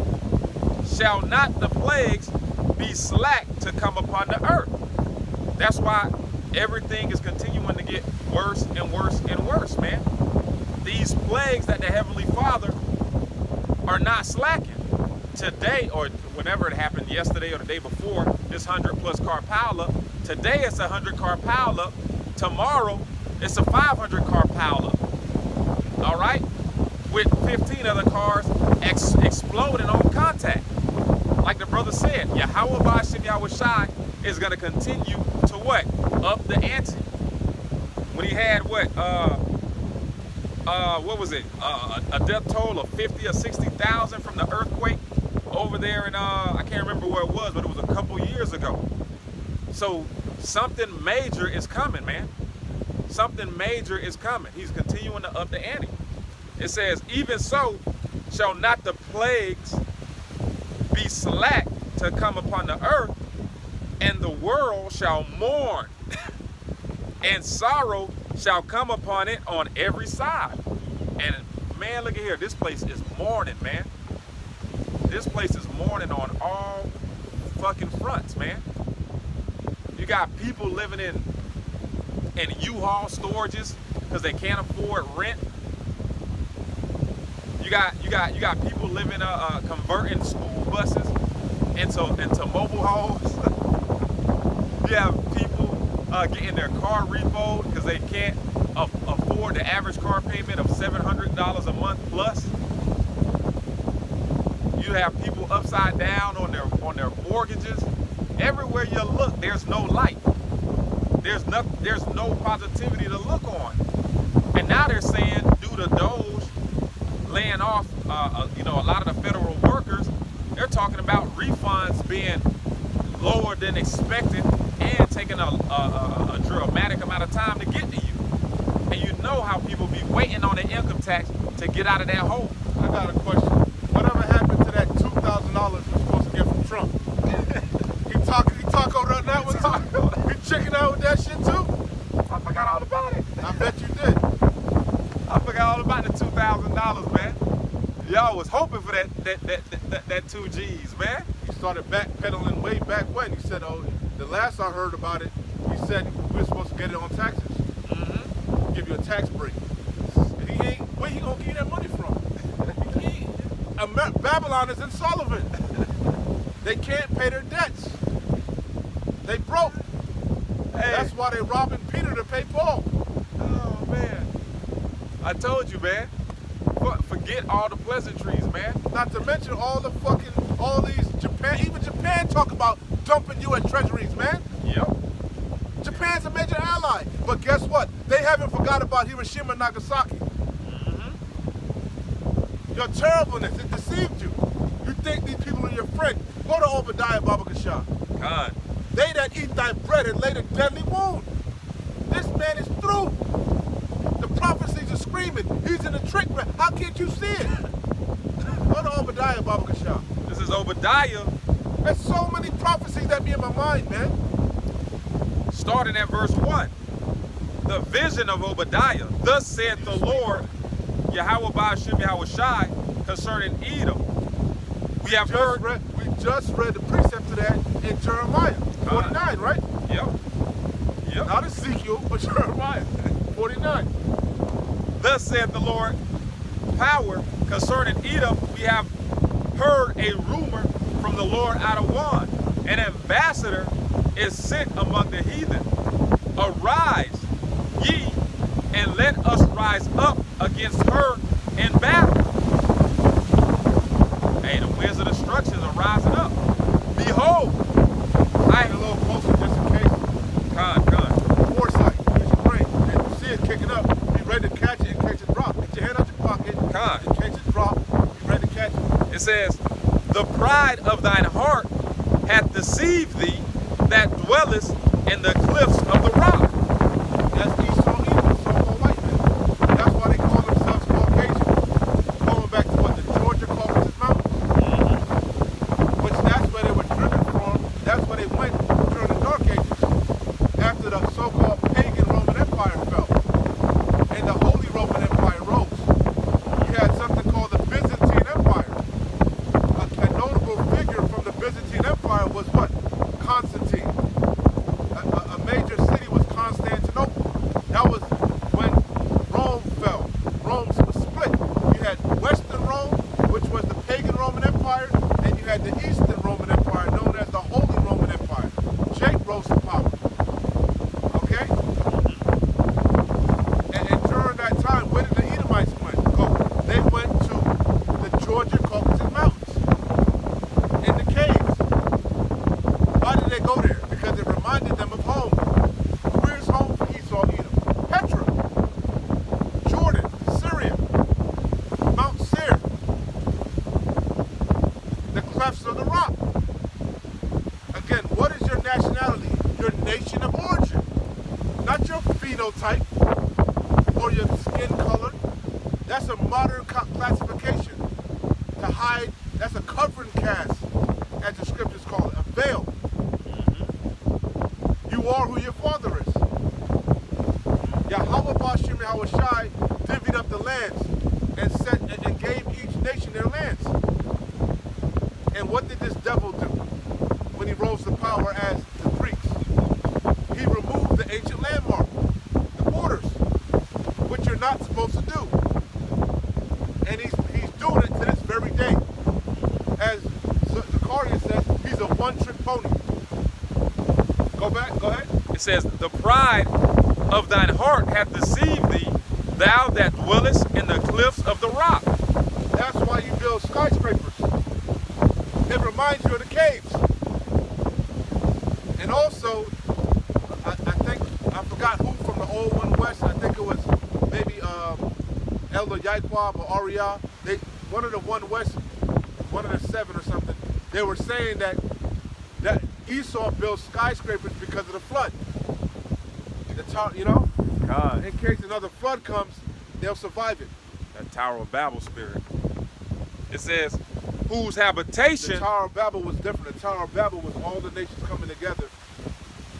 shall not the plagues be slack to come upon the earth. That's why everything is continuing to get worse and worse and worse, man. These plagues that the Heavenly Father are not slacking. Today, or whenever it happened, yesterday or the day before, this 100+ car pileup. Today it's a 100-car pileup. Tomorrow it's a 500-car pileup. All right, with 15 other cars exploding on contact. Like the brother said, Yahweh Ba'Shem Yahweh Shai is going to continue to what? Up the ante. When he had what was it? A death toll of 50 or 60,000 from the earthquake over there in I can't remember where it was, but it was a couple years ago. So something major is coming, man. Something major is coming. He's continuing to up the ante. It says, even so shall not the plagues be slack to come upon the earth, and the world shall mourn, and sorrow shall come upon it on every side. And man, look at here. This place is mourning, man. This place is mourning on all fucking fronts, man. You got people living in U-Haul storages because they can't afford rent. You got people living converting school buses into mobile homes. You have people getting their car repoed because they can't afford the average car payment of $700 a month plus. You have people upside down on their mortgages. Everywhere you look, there's no light. There's no positivity to look on. And now they're saying, due to Doge laying off a lot of the federal workers, they're talking about refunds being lower than expected and taking a dramatic amount of time to get to you. And you know how people be waiting on their income tax to get out of that hole. I got a question. Whatever happened to that $2,000 we're supposed to get from Trump? He talk on that one too? He checking out with that shit too? I forgot all about it. I bet you did. I forgot all about the $2,000, man. Y'all was hoping for that 2 G's, man. He started backpedaling way back when. He said, oh, the last I heard about it, he said we were supposed to get it on taxes. Mm-hmm. Give you a tax break. Where he gonna get that money from? Babylon is insolvent. They can't pay their debts. They broke. Hey. That's why they robbing Peter to pay Paul. Oh man, I told you, man. Forget all the pleasantries, man. Not to mention all these even Japan talk about dumping you at treasuries, man. Yep. Japan's a major ally. But guess what? They haven't forgot about Hiroshima and Nagasaki. Mm-hmm. Your terribleness, it deceived you. You think these people are your friend. Go to Obadiah Baba Kashah. God. They that eat thy bread and lay the deadly wound. This man is through. The prophecies are screaming. He's in the trick, man. How can't you see it? Go to Obadiah Baba Kashah. This is Obadiah. There's so many prophecies that be in my mind, man. Starting at verse 1. The vision of Obadiah. Thus saith the Lord, Yahweh Ba'Shem Yahweh Shai, concerning Edom. We just read the precept to that in Jeremiah 49, right? Yep. Not Ezekiel, but Jeremiah 49. Thus saith the Lord, power concerning Edom. We have heard a rumor from the Lord out of one. An ambassador is sent among the heathen. Arise, ye, and let us rise up against her in battle. Hey, the winds of destruction are rising up. Behold, I a little closer just in case. Con. Foresight, use your brain. And you see it kicking up, be ready to catch it in case it drops. Get your hand out your pocket. Con. In case it drops, be ready to catch it. It says, the pride of thine heart hath deceived thee that dwellest in the cliffs of the rock. That's Esau, Edom, so-called white men. That's why they call themselves Caucasian. Going back to what the Georgia Caucasus Mountains. Which that's where they were driven from. That's where they went during the Dark Ages. After the so-called pagan Roman Empire fell. And the Holy Roman Empire rose. You had something called the Byzantine Empire. A notable figure from the Byzantine Empire was what? Constantine. A major city was Constantinople. That was when Rome fell. Rome was split. You had Western Rome, which was the pagan Roman Empire, and you had the Eastern Roman Empire, known as the Holy Roman Empire. Jake rose to power. Okay? And during that time, where did the Edomites go? They went to the Georgia Caucasus Mountains, in the caves. Why did they go there? Because it reminded them of home. Where's home for Esau, Edom? Petra, Jordan, Syria, Mount Seir, the clefts of the rock. Again, what is your nationality? Your nation of origin. Not your phenotype or your skin color. That's a modern classification to hide. That's a covering cast, as the scriptures call it, a veil. You are who your father is. Yahweh Bashim Yahushai divvied up the lands and gave each nation their lands. And what did this devil do when he rose to power as the Greeks? He removed the ancient landmark, the borders, which you're not supposed to do. And he's doing it to this very day. As Zechariah says, he's a one-trick pony. Go ahead. It says, the pride of thine heart hath deceived thee, thou that dwellest in the cliffs of the rock. That's why you build skyscrapers. It reminds you of the caves. And also, I think, I forgot who from the old One West, I think it was maybe Elder Yaquab or Ariyah. One of the One West, one of the seven or something, they were saying that Esau built skyscrapers because of the flood. God. In case another flood comes, they'll survive it. That Tower of Babel spirit. It says, whose habitation. The Tower of Babel was different. The Tower of Babel was all the nations coming together.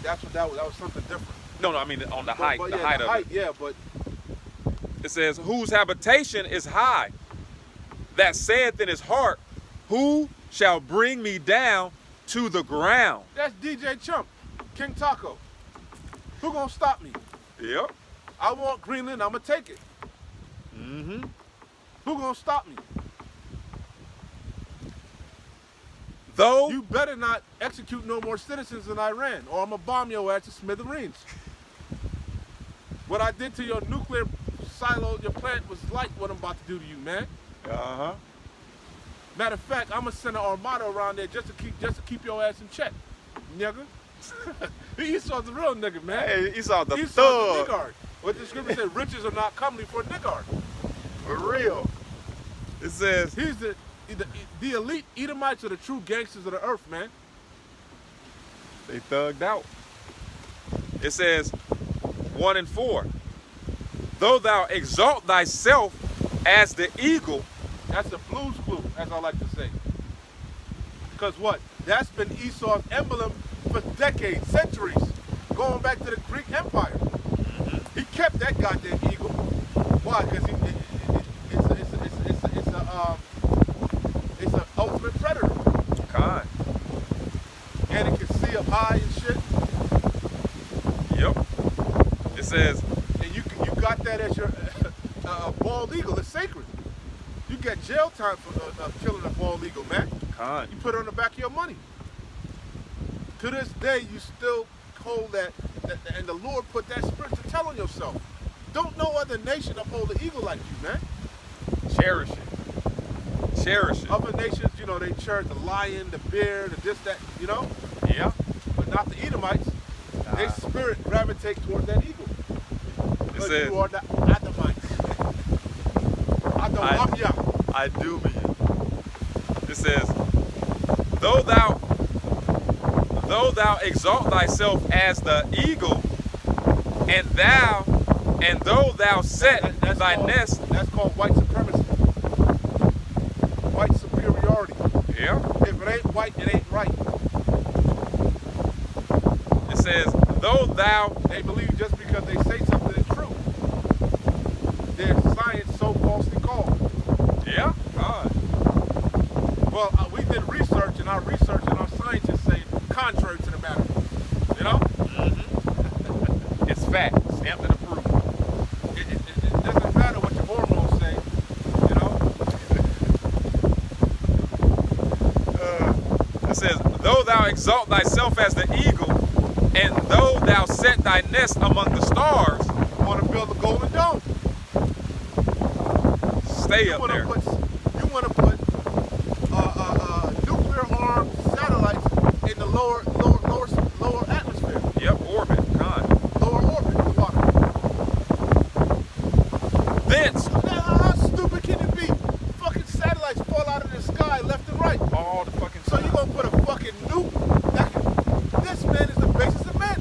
That's what that was. That was something different. No, I mean on the height, but the yeah, height the of height, it. yeah, but It says, whose habitation is high, that saith in his heart, who shall bring me down to the ground? that's DJ Chump, King Taco. Who gonna stop me? Yep. I want Greenland, I'ma take it. Mm-hmm. Who gonna stop me? Though You better not execute no more citizens in Iran, or I'ma bomb your ass to smithereens. What I did to your nuclear silo, your plant, was like what I'm about to do to you, man. Uh-huh. Matter of fact, I'ma send an armada around there just to keep your ass in check, nigga. Esau's the real nigga, man. Hey, Esau the Esau's thug. the niggard. What the scripture said, riches are not comely for a niggard. For real. It says, He's the elite Edomites are the true gangsters of the earth, man. they thugged out. It says, 1 and 4. Though thou exalt thyself as the eagle. That's a blues clue, as I like to say. Because what? That's been Esau's emblem for decades, centuries, going back to the Greek Empire. He kept that goddamn eagle. Why? Because it's an ultimate predator, Con. and it can see up high and shit. Yep. It says, And you got that as your bald eagle. It's sacred. You get jail time for killing a bald eagle, man. Con. You put it on the back of your money. To this day, you still hold that, and the Lord put that spirit to tell on yourself. Don't no other nation uphold the eagle like you, man. Cherish it. Cherish it. Other nations, you know, they cherish the lion, the bear, the this, that, you know? Yeah. But not the Edomites. Their spirit gravitate towards that eagle. Because says- you are the Adamites. Adamia. I do mean. It says, though thou exalt thyself as the eagle, and though thou set thy called, nest. That's called white supremacy. White superiority. Yeah. If it ain't white, it ain't right. It says, though thou. They believe just because they say something is true. Their science so falsely called. Yeah. God. Well, we did research, and our research and our scientists say contrary to the matter. You know? It's fact. Stamped and approved. It doesn't matter what your hormones say. You know? It says, though thou exalt thyself as the eagle, and though thou set thy nest among the stars. You want to build a golden dome. Stay up there. You want to put nuclear-armed satellites in the lower atmosphere. Yep, orbit. Con. Lower orbit water. Thence. Now, how stupid can you be? Fucking satellites fall out of the sky left and right. All the fucking So you gonna put a fucking nuke? This man is the basis of man.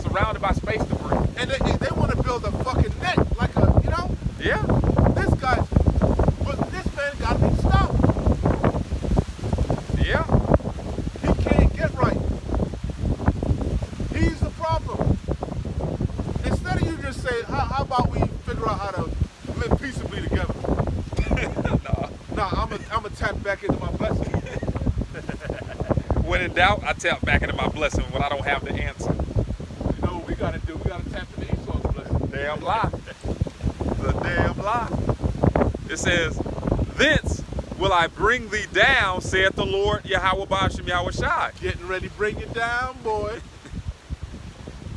surrounded by space debris. And they want to build a fucking net, like a, you know? Yeah. But this man got to be stopped. Yeah. He can't get right. He's the problem. Instead of you just saying, how about we figure out how to live peaceably together? Nah, I'm gonna tap back into my blessing. When in doubt, I tap back into my blessing when I don't have the answer. You know what we gotta do? We gotta tap into Esau's blessing. Damn lie. The damn lie. It says, thence will I bring thee down, saith the Lord Yahweh Ba'ashem Yahweh Shai. Getting ready to bring it down, boy.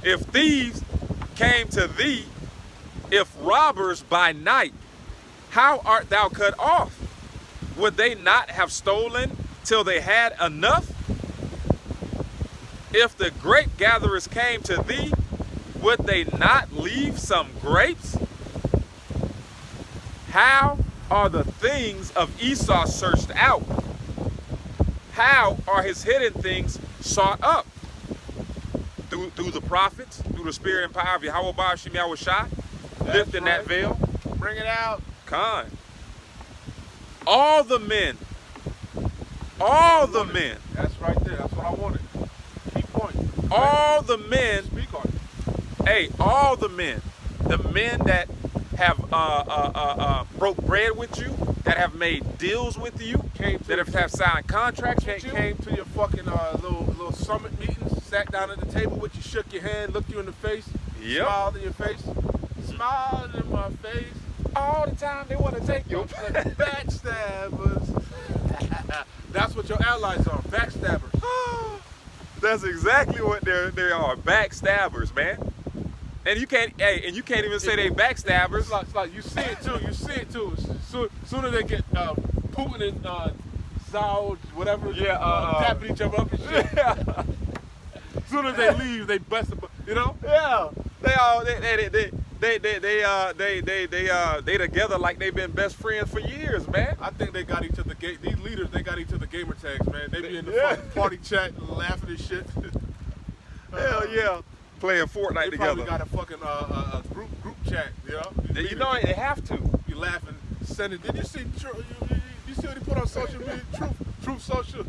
If thieves came to thee, if robbers by night, how art thou cut off? Would they not have stolen till they had enough? If the grape gatherers came to thee, would they not leave some grapes? How are the things of Esau searched out? How are his hidden things sought up? Through the prophets, through the spirit and power of Yahweh Ba'ashem Yahweh Shai, lifting that veil. Bring it out. Con. All the men. That's right there. That's what I wanted. Key point. All the men. Speak on it. Hey, all the men. The men that have broke bread with you, that have made deals with you, that have signed contracts with you. Came to your fucking little summit meetings, sat down at the table with you, shook your hand, looked you in the face, Yep. smiled in your face, smiled in my face. All the time they want to take your Backstabbers. That's what your allies are, backstabbers. That's exactly what they are. Backstabbers, man. And you can't even say they backstabbers. It's like you see it too. Soon as they get Putin and Zao, whatever, tapping each other up and shit. Yeah. Soon as they leave, they bust them, you know? Yeah. They together like they've been best friends for years, man. I think they got each other. These leaders, they got each other gamer tags, man. They be in the Yeah. fucking party chat, laughing and shit. Hell yeah. Playing Fortnite They probably together. got a fucking group chat, you know? You know they have to. You laughing, sending. Did you see? You see what he put on social media? Truth social.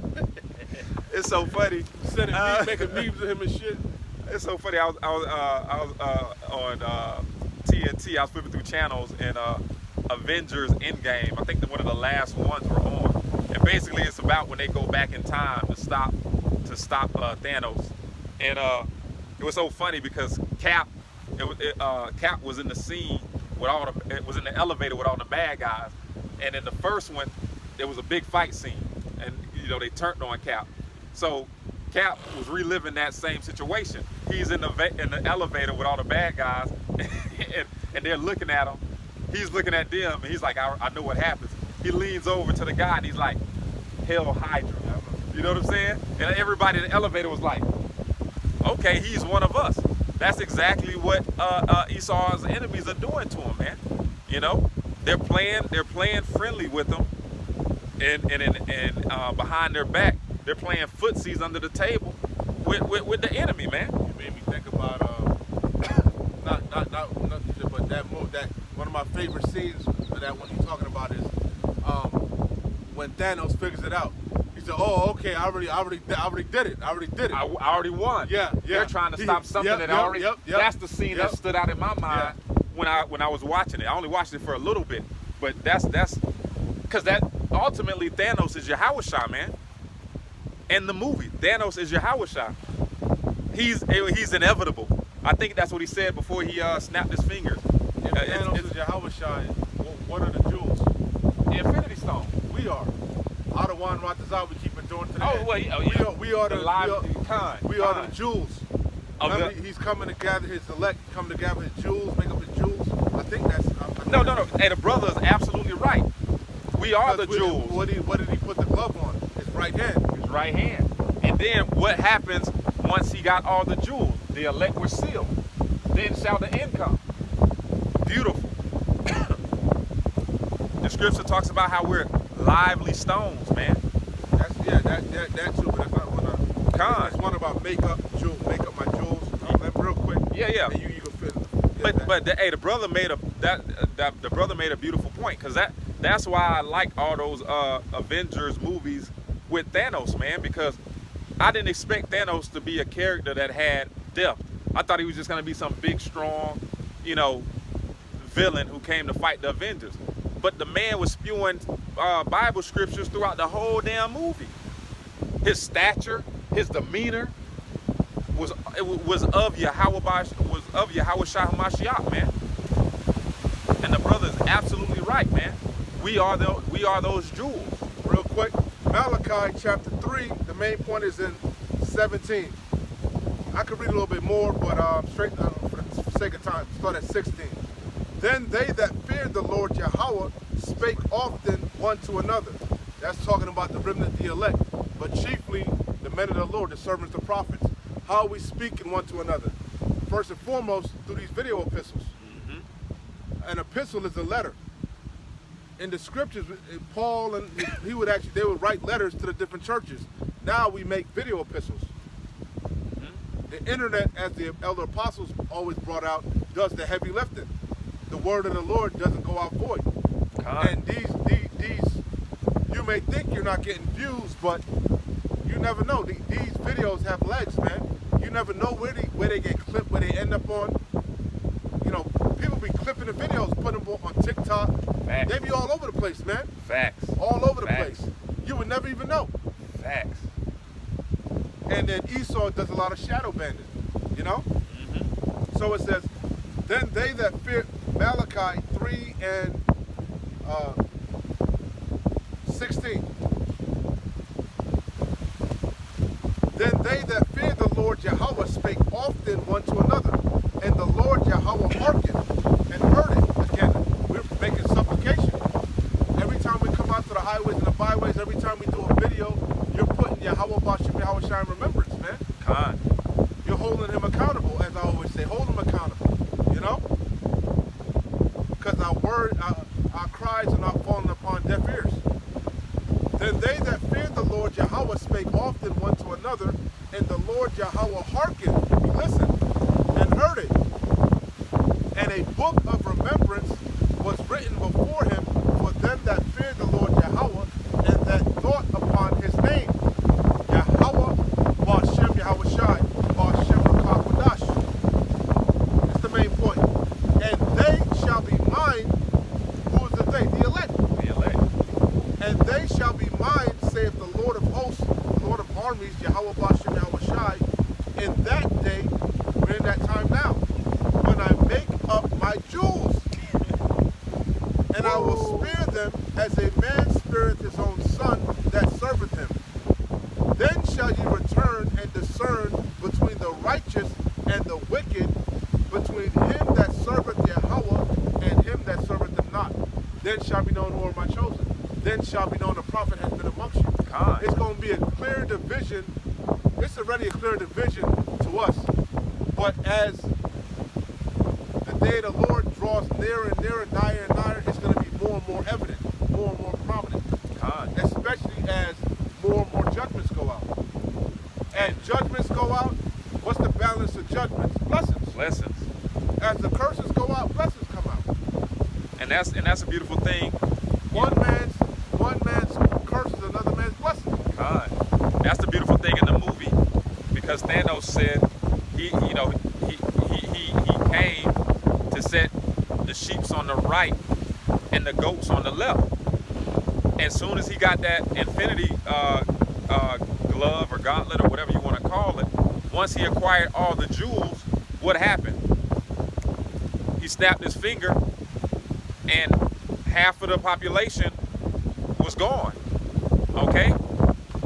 It's so funny. Sending making memes of him and shit. It's so funny. I was on TNT. I was flipping through channels, and Avengers Endgame. I think one of the last ones were on. And basically, it's about when they go back in time to stop Thanos. And it was so funny because Cap was in the scene with it was in the elevator with all the bad guys. And in the first one, there was a big fight scene, and they turned on Cap. So Cap was reliving that same situation. He's in the elevator with all the bad guys, and they're looking at him. He's looking at them, and he's like, I know what happens. He leans over to the guy, and he's like, Hail Hydra. You know what I'm saying? And everybody in the elevator was like, okay, he's one of us. That's exactly what Esau's enemies are doing to him, man. They're playing friendly with him, and behind their back, they're playing footsies under the table with the enemy, man. You made me think about but that one of my favorite scenes of that one you're talking about is when Thanos figures it out. He said, "Oh, okay, I already did it. I already won." Yeah. They're trying to stop something that already. That's the scene that stood out in my mind when I was watching it. I only watched it for a little bit, but that's because that ultimately Thanos is Yahushua, man. In the movie, Thanos is Yahushua. He's inevitable. I think that's what he said before he snapped his fingers. If Thanos is Yahushua, what are the jewels? The Infinity Stone. We are. Adawan Ratazar, we keep enduring to the end. We are the jewels. Remember, he's coming to gather his elect, coming to gather his jewels, make up his jewels. I think that's... No. Hey, the brother is absolutely right. We are the jewels. What did he put the glove on? His right hand. His right hand. And then what happens once he got all the jewels? The elect were sealed. Then shall the end come. Beautiful. The scripture talks about how we're lively stones, man. That too, but that's not one. That's one about make up my jewels. Real quick. Yeah. And you can fit. But the brother made a beautiful point, because that's why I like all those Avengers movies with Thanos, man, because I didn't expect Thanos to be a character that had depth. I thought he was just gonna be some big, strong, villain who came to fight the Avengers. But the man was spewing Bible scriptures throughout the whole damn movie. His stature, his demeanor was of Yahweh HaMashiach, man. And the brother is absolutely right, man. We are those jewels. Real quick, Malachi chapter 3, the main point is in 17. I could read a little bit more, but for the sake of time, start at 16. Then they that feared the Lord Yahweh spake often one to another. That's talking about the remnant, the elect, but chiefly the men of the Lord, the servants, the prophets. How are we speaking one to another? First and foremost, through these video epistles. An epistle is a letter. In the scriptures, Paul and they would write letters to the different churches. Now we make video epistles. The internet, as the elder apostles always brought out, does the heavy lifting. The word of the Lord doesn't go out void. And these, you may think you're not getting views, but you never know. These videos have legs, man. You never know where they get clipped, where they end up on. People be clipping the videos, putting them on TikTok. Facts. They be all over the place, man. Facts. All over the place. You would never even know. Facts. And then Esau does a lot of shadow banding, So it says, then they that fear, Malachi 3 and 16. Then they that fear the Lord Yahweh spake often one to another, and the Lord Yahweh hearkened and heard it. Again, we're making supplication. Every time we come out to the highways and the byways, every time we do a video, you're putting Yahweh Bashim Yahweh Shai in remembrance, man. You're holding him accountable, as I always say. Hold him accountable, because our cries are not falling upon deaf ears. Then they that feared the Lord Yahweh spake often one to another, and the Lord Yahweh hearkened, he listened, and heard it. And a book of remembrance was written before him for them that feared the Lord Yahweh, and that thought upon his name. Yahweh, Ba'ashem Yahweh Shai, Ba'ashem Rakakwadash. It's the main point. And they shall be mine. Who is the they? The elect. The elect. And they shall be mine, saith the Lord of hosts, the Lord of armies, Yahweh Ba'ashem Yahweh Shai. In that day, we're in that time now, when I make up my jewels, and I will fear them as a man feareth his own son that serveth him. Then shall ye return and discern between the righteous and the wicked, between him that serveth Yahweh and him that serveth him not. Then shall be known who are my chosen. Then shall be known the prophet has been amongst you. God. It's going to be a clear division. It's already a clear division to us. But as the day of the Lord draws nearer and nearer, nigher and nigher, it's going to be more and more evident, more and more prominent. God. Especially as more and more judgments go out. And judgments go out, what's the balance of judgments? Blessings. Blessings. As the curses go out, blessings come out. And that's a beautiful thing. One man's curse is another man's blessing. God. That's the beautiful thing in the movie, because Thanos said he came to set the sheeps on the right and the goats on the left. As soon as he got that infinity glove or gauntlet or whatever you want to call it, once he acquired all the jewels, what happened? He snapped his finger and half of the population was gone. Okay?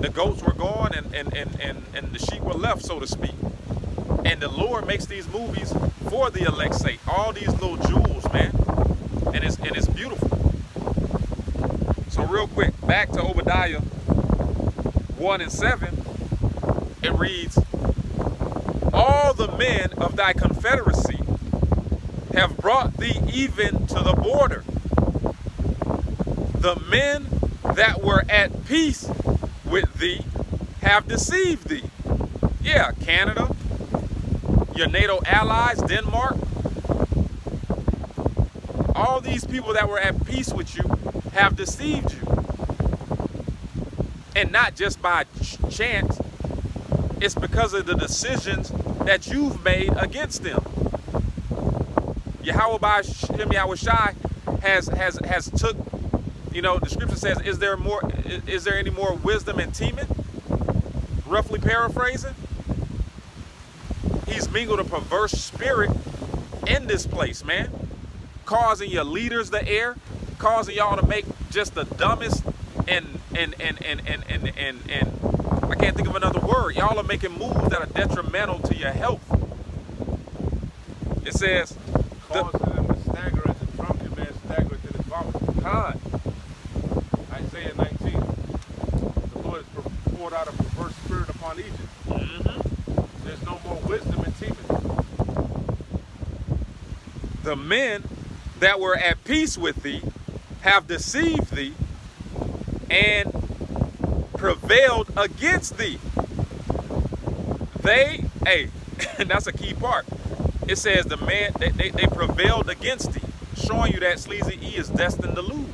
The goats were gone and the sheep were left, so to speak. And the Lord makes these movies for the elect's sake. All these little jewels, man. And it's beautiful. So real quick, back to Obadiah 1 and 7. It reads, all the men of thy confederacy have brought thee even to the border. The men that were at peace with thee have deceived thee. Yeah, Canada, your NATO allies, Denmark, all these people that were at peace with you have deceived you. And not just by chance, it's because of the decisions that you've made against them. Yahweh Shai has took, the scripture says, is there any more wisdom in Teman? Roughly paraphrasing. He's mingled a perverse spirit in this place, man. Causing your leaders to err, causing y'all to make just the dumbest and I can't think of another word. Y'all are making moves that are detrimental to your health. It says, Causing them to stagger as a drunken man staggereth in his vomit. God. Isaiah 19. The Lord has poured out a perverse spirit upon Egypt. Mm-hmm. There's no more wisdom in Teman. The men that were at peace with thee have deceived thee and prevailed against thee. And that's a key part. It says the man, they prevailed against thee, showing you that Sleazy E is destined to lose.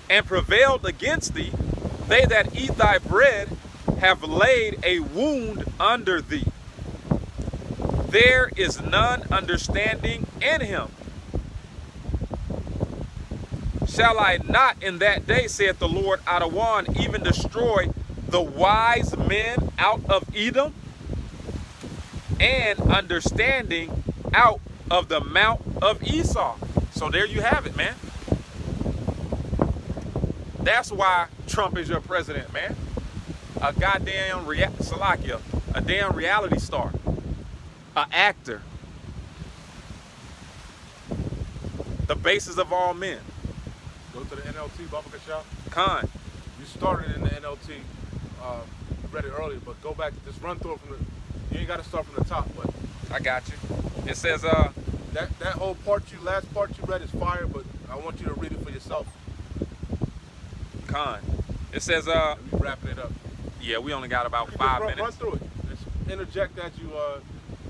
And prevailed against thee, they that eat thy bread have laid a wound under thee. There is none understanding in him. Shall I not in that day, saith the Lord Adawan, even destroy the wise men out of Edom, and understanding out of the mount of Esau? So there you have it, man. That's why Trump is your president, man. A goddamn a damn reality star, an actor, the basis of all men. Go to the NLT, Baba Kashaw. Khan. You started in the NLT, read it earlier, but go back, just run through it from you ain't got to start from the top, but. I got you. It says, that whole last part you read is fire, but I want you to read it for yourself. Khan. It says, We wrapping it up. Yeah, we only got about You 5 run minutes. through it. Just interject as you,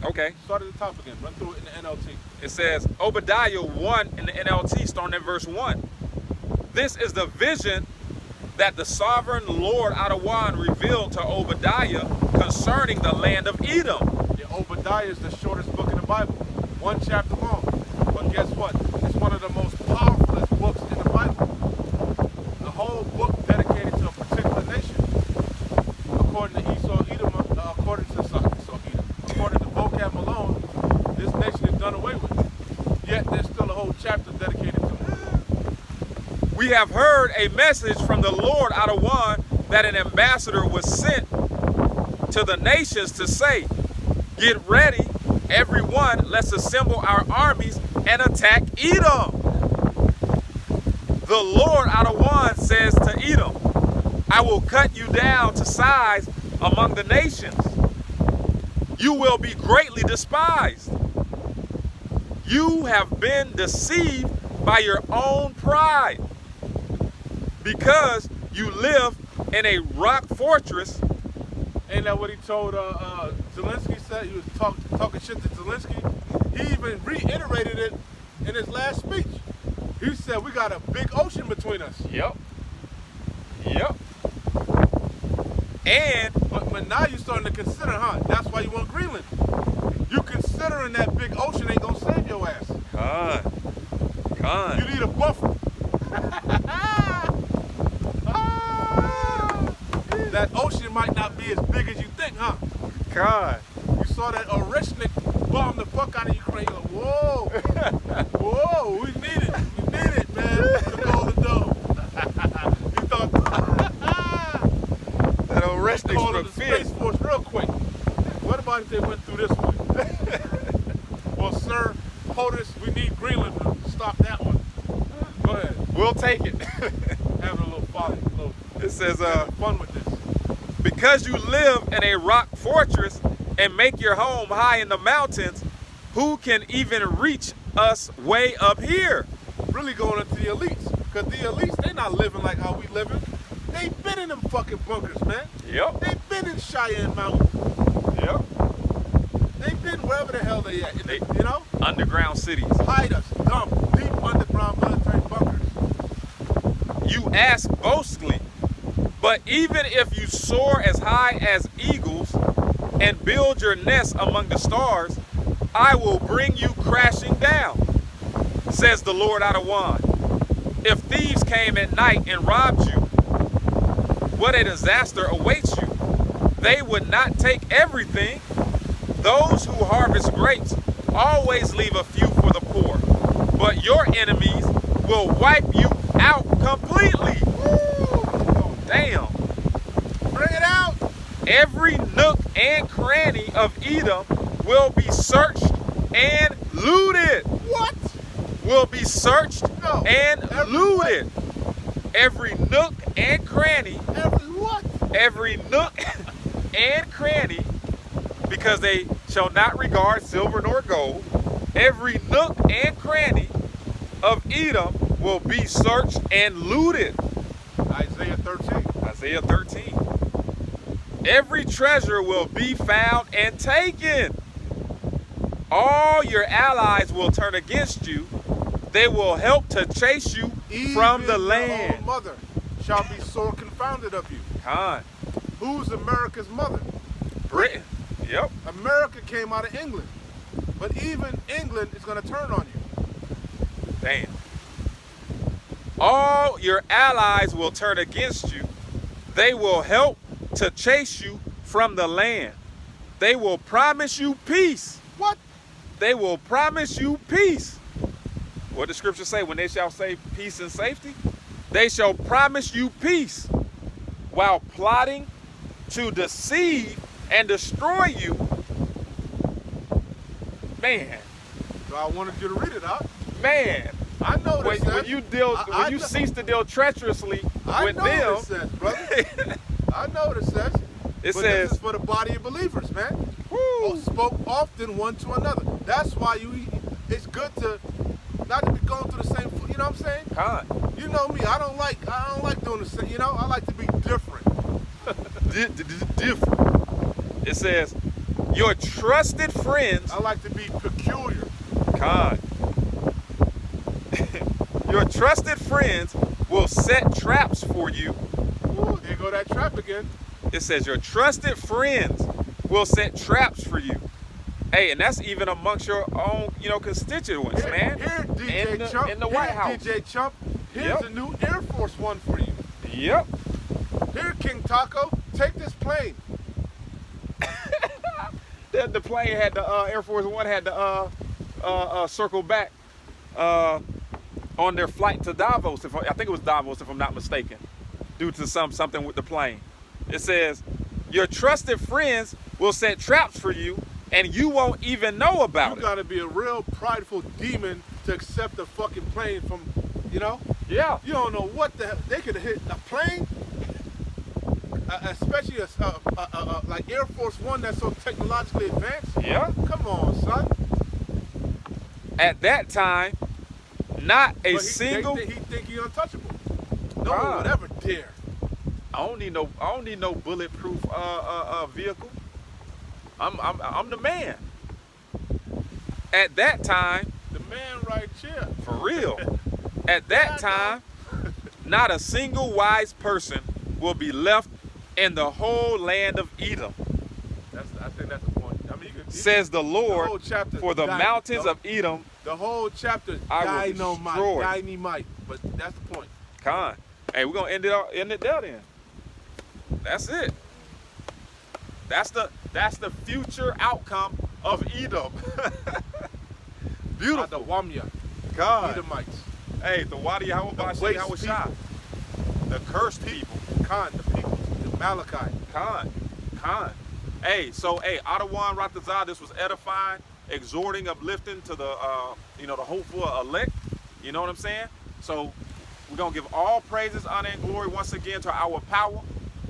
Okay. start at the top again. Run through it in the NLT. It says, Obadiah 1 in the NLT, starting at verse 1. This is the vision that the sovereign Lord Adawan revealed to Obadiah concerning the land of Edom. Yeah, Obadiah is the shortest book in the Bible. 1 chapter long. But guess what? It's one of the most powerful books in the Bible. The whole book dedicated to a particular nation. According to according to vocab Malone, this nation is done away with. Yet there's still a whole chapter dedicated to it. We have heard a message from the Lord Adawan that an ambassador was sent to the nations to say, get ready, everyone, let's assemble our armies and attack Edom. The Lord Adawan says to Edom, I will cut you down to size among the nations. You will be greatly despised. You have been deceived by your own pride because you live in a rock fortress. Ain't that what he told Zelensky? Said he was talking shit to Zelensky. He even reiterated it in his last speech. He said we got a big ocean between us. Yep. And but now you're starting to consider, huh? That's why you want Greenland. You considering that big ocean ain't gonna save your ass. Con. You need a buffer. That ocean might not be as big as you think, huh? Con. You saw that Oreshnik bomb the fuck out of Ukraine. You're like, whoa, whoa, we need it, man. The Golden Dome. You thought that Oreshnik called the Space Force real quick. What about if they went through this way? Well, sir, POTUS, we need Greenland to stop that one. Go ahead. We'll take it. Having a little folly. It says, fun with this. Because you live in a rock fortress and make your home high in the mountains, who can even reach us way up here? Really going into the elites. Because the elites, they not living like how we living. They been in them fucking bunkers, man. Yep. They been in Cheyenne Mountain. Yep. They been wherever the hell they at. You know? Underground cities. Hide us, dump, deep underground military bunkers. You ask boastfully, but even if you soar as high as eagles and build your nest among the stars, I will bring you crashing down, says the Lord Adawan. If thieves came at night and robbed you, what a disaster awaits you. They would not take everything. Those who harvest grapes always leave a few for the poor, but your enemies will wipe you out completely. Woo! Damn. Bring it out. Every nook and cranny of Edom will be searched and looted. What? Will be searched and looted. What? Every nook and cranny. Every what? Every nook and cranny, because they shall not regard silver nor gold. Every nook and cranny of Edom will be searched and looted. Isaiah 13. Isaiah 13. Every treasure will be found and taken. All your allies will turn against you. They will help to chase you from the land. Your own mother shall be sore confounded of you. Con. Who's America's mother? Britain. Yep. America came out of England. But even England is going to turn on you. Damn. All your allies will turn against you. They will help to chase you from the land. They will promise you peace. What? They will promise you peace. What does scripture say? When they shall say peace and safety, they shall promise you peace while plotting to deceive and destroy you. Man. So I wanted you to read it out. Man. I know what it says. When you cease to deal treacherously with them. I know what it says, brother. I know what it says. It but says, this is for the body of believers, man. Woo. Spoke often one to another. That's why it's good to not to be going through the same, you know what I'm saying? Con. You know me, I don't like doing the same, you know? I like to be different. Different. It says, your trusted friends. I like to be peculiar. Con. Your trusted friends will set traps for you. Ooh, there go that trap again. It says your trusted friends will set traps for you. Hey, and that's even amongst your own, constituents, man. Here, DJ Chump. In the White House. DJ Chump. Here's a new Air Force One for you. Yep. Here, King Taco, take this plane. The plane had the Air Force One had the circle back on their flight to Davos. I think it was Davos, if I'm not mistaken, due to something with the plane. It says, your trusted friends will set traps for you, and you won't even know about it. You gotta be a real prideful demon to accept a fucking plane from, you know? Yeah. You don't know what the hell. They could have hit a plane, especially like Air Force One that's so technologically advanced. Yeah. Come on, son. At that time, not a But single. He think he untouchable. No Ah. one would ever dare. I don't need no bulletproof vehicle. I'm the man. At that time, The man right here. for real. At that time, not a single wise person will be left in the whole land of Edom, I think that's the point. I mean, says the Lord. whole chapter, For the mountains of Edom, the whole chapter, I will destroy. dynamite. But that's the point. Con. Hey, we're gonna end it there then. That's it. That's the future outcome of Edom. Beautiful. The Wamya, God. Edomites, Hey, the Wadi Hawabashim waste Hawashai. The cursed people. Khan, the people, the Malachi. Khan. Hey, so Adawan Ratazah, this was edifying, exhorting, uplifting to the the hopeful elect. You know what I'm saying? So we're gonna give all praises, honor, and glory once again to our power.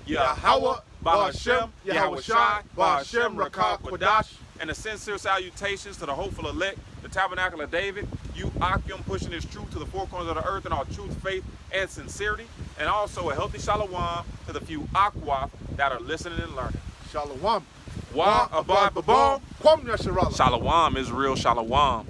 Yahweh, Ba'ashem, Yahweh Shai, Ba'ashem, Rakah, Quadash. And the sincere salutations to the hopeful elect, the Tabernacle of David, you Akim, pushing this truth to the four corners of the earth in all truth, faith, and sincerity. And also a healthy shalom to the few Akwaf that are listening and learning. Shalom. Wa abad babam. Kwam Yasharallah. Shalom, Israel, shalom.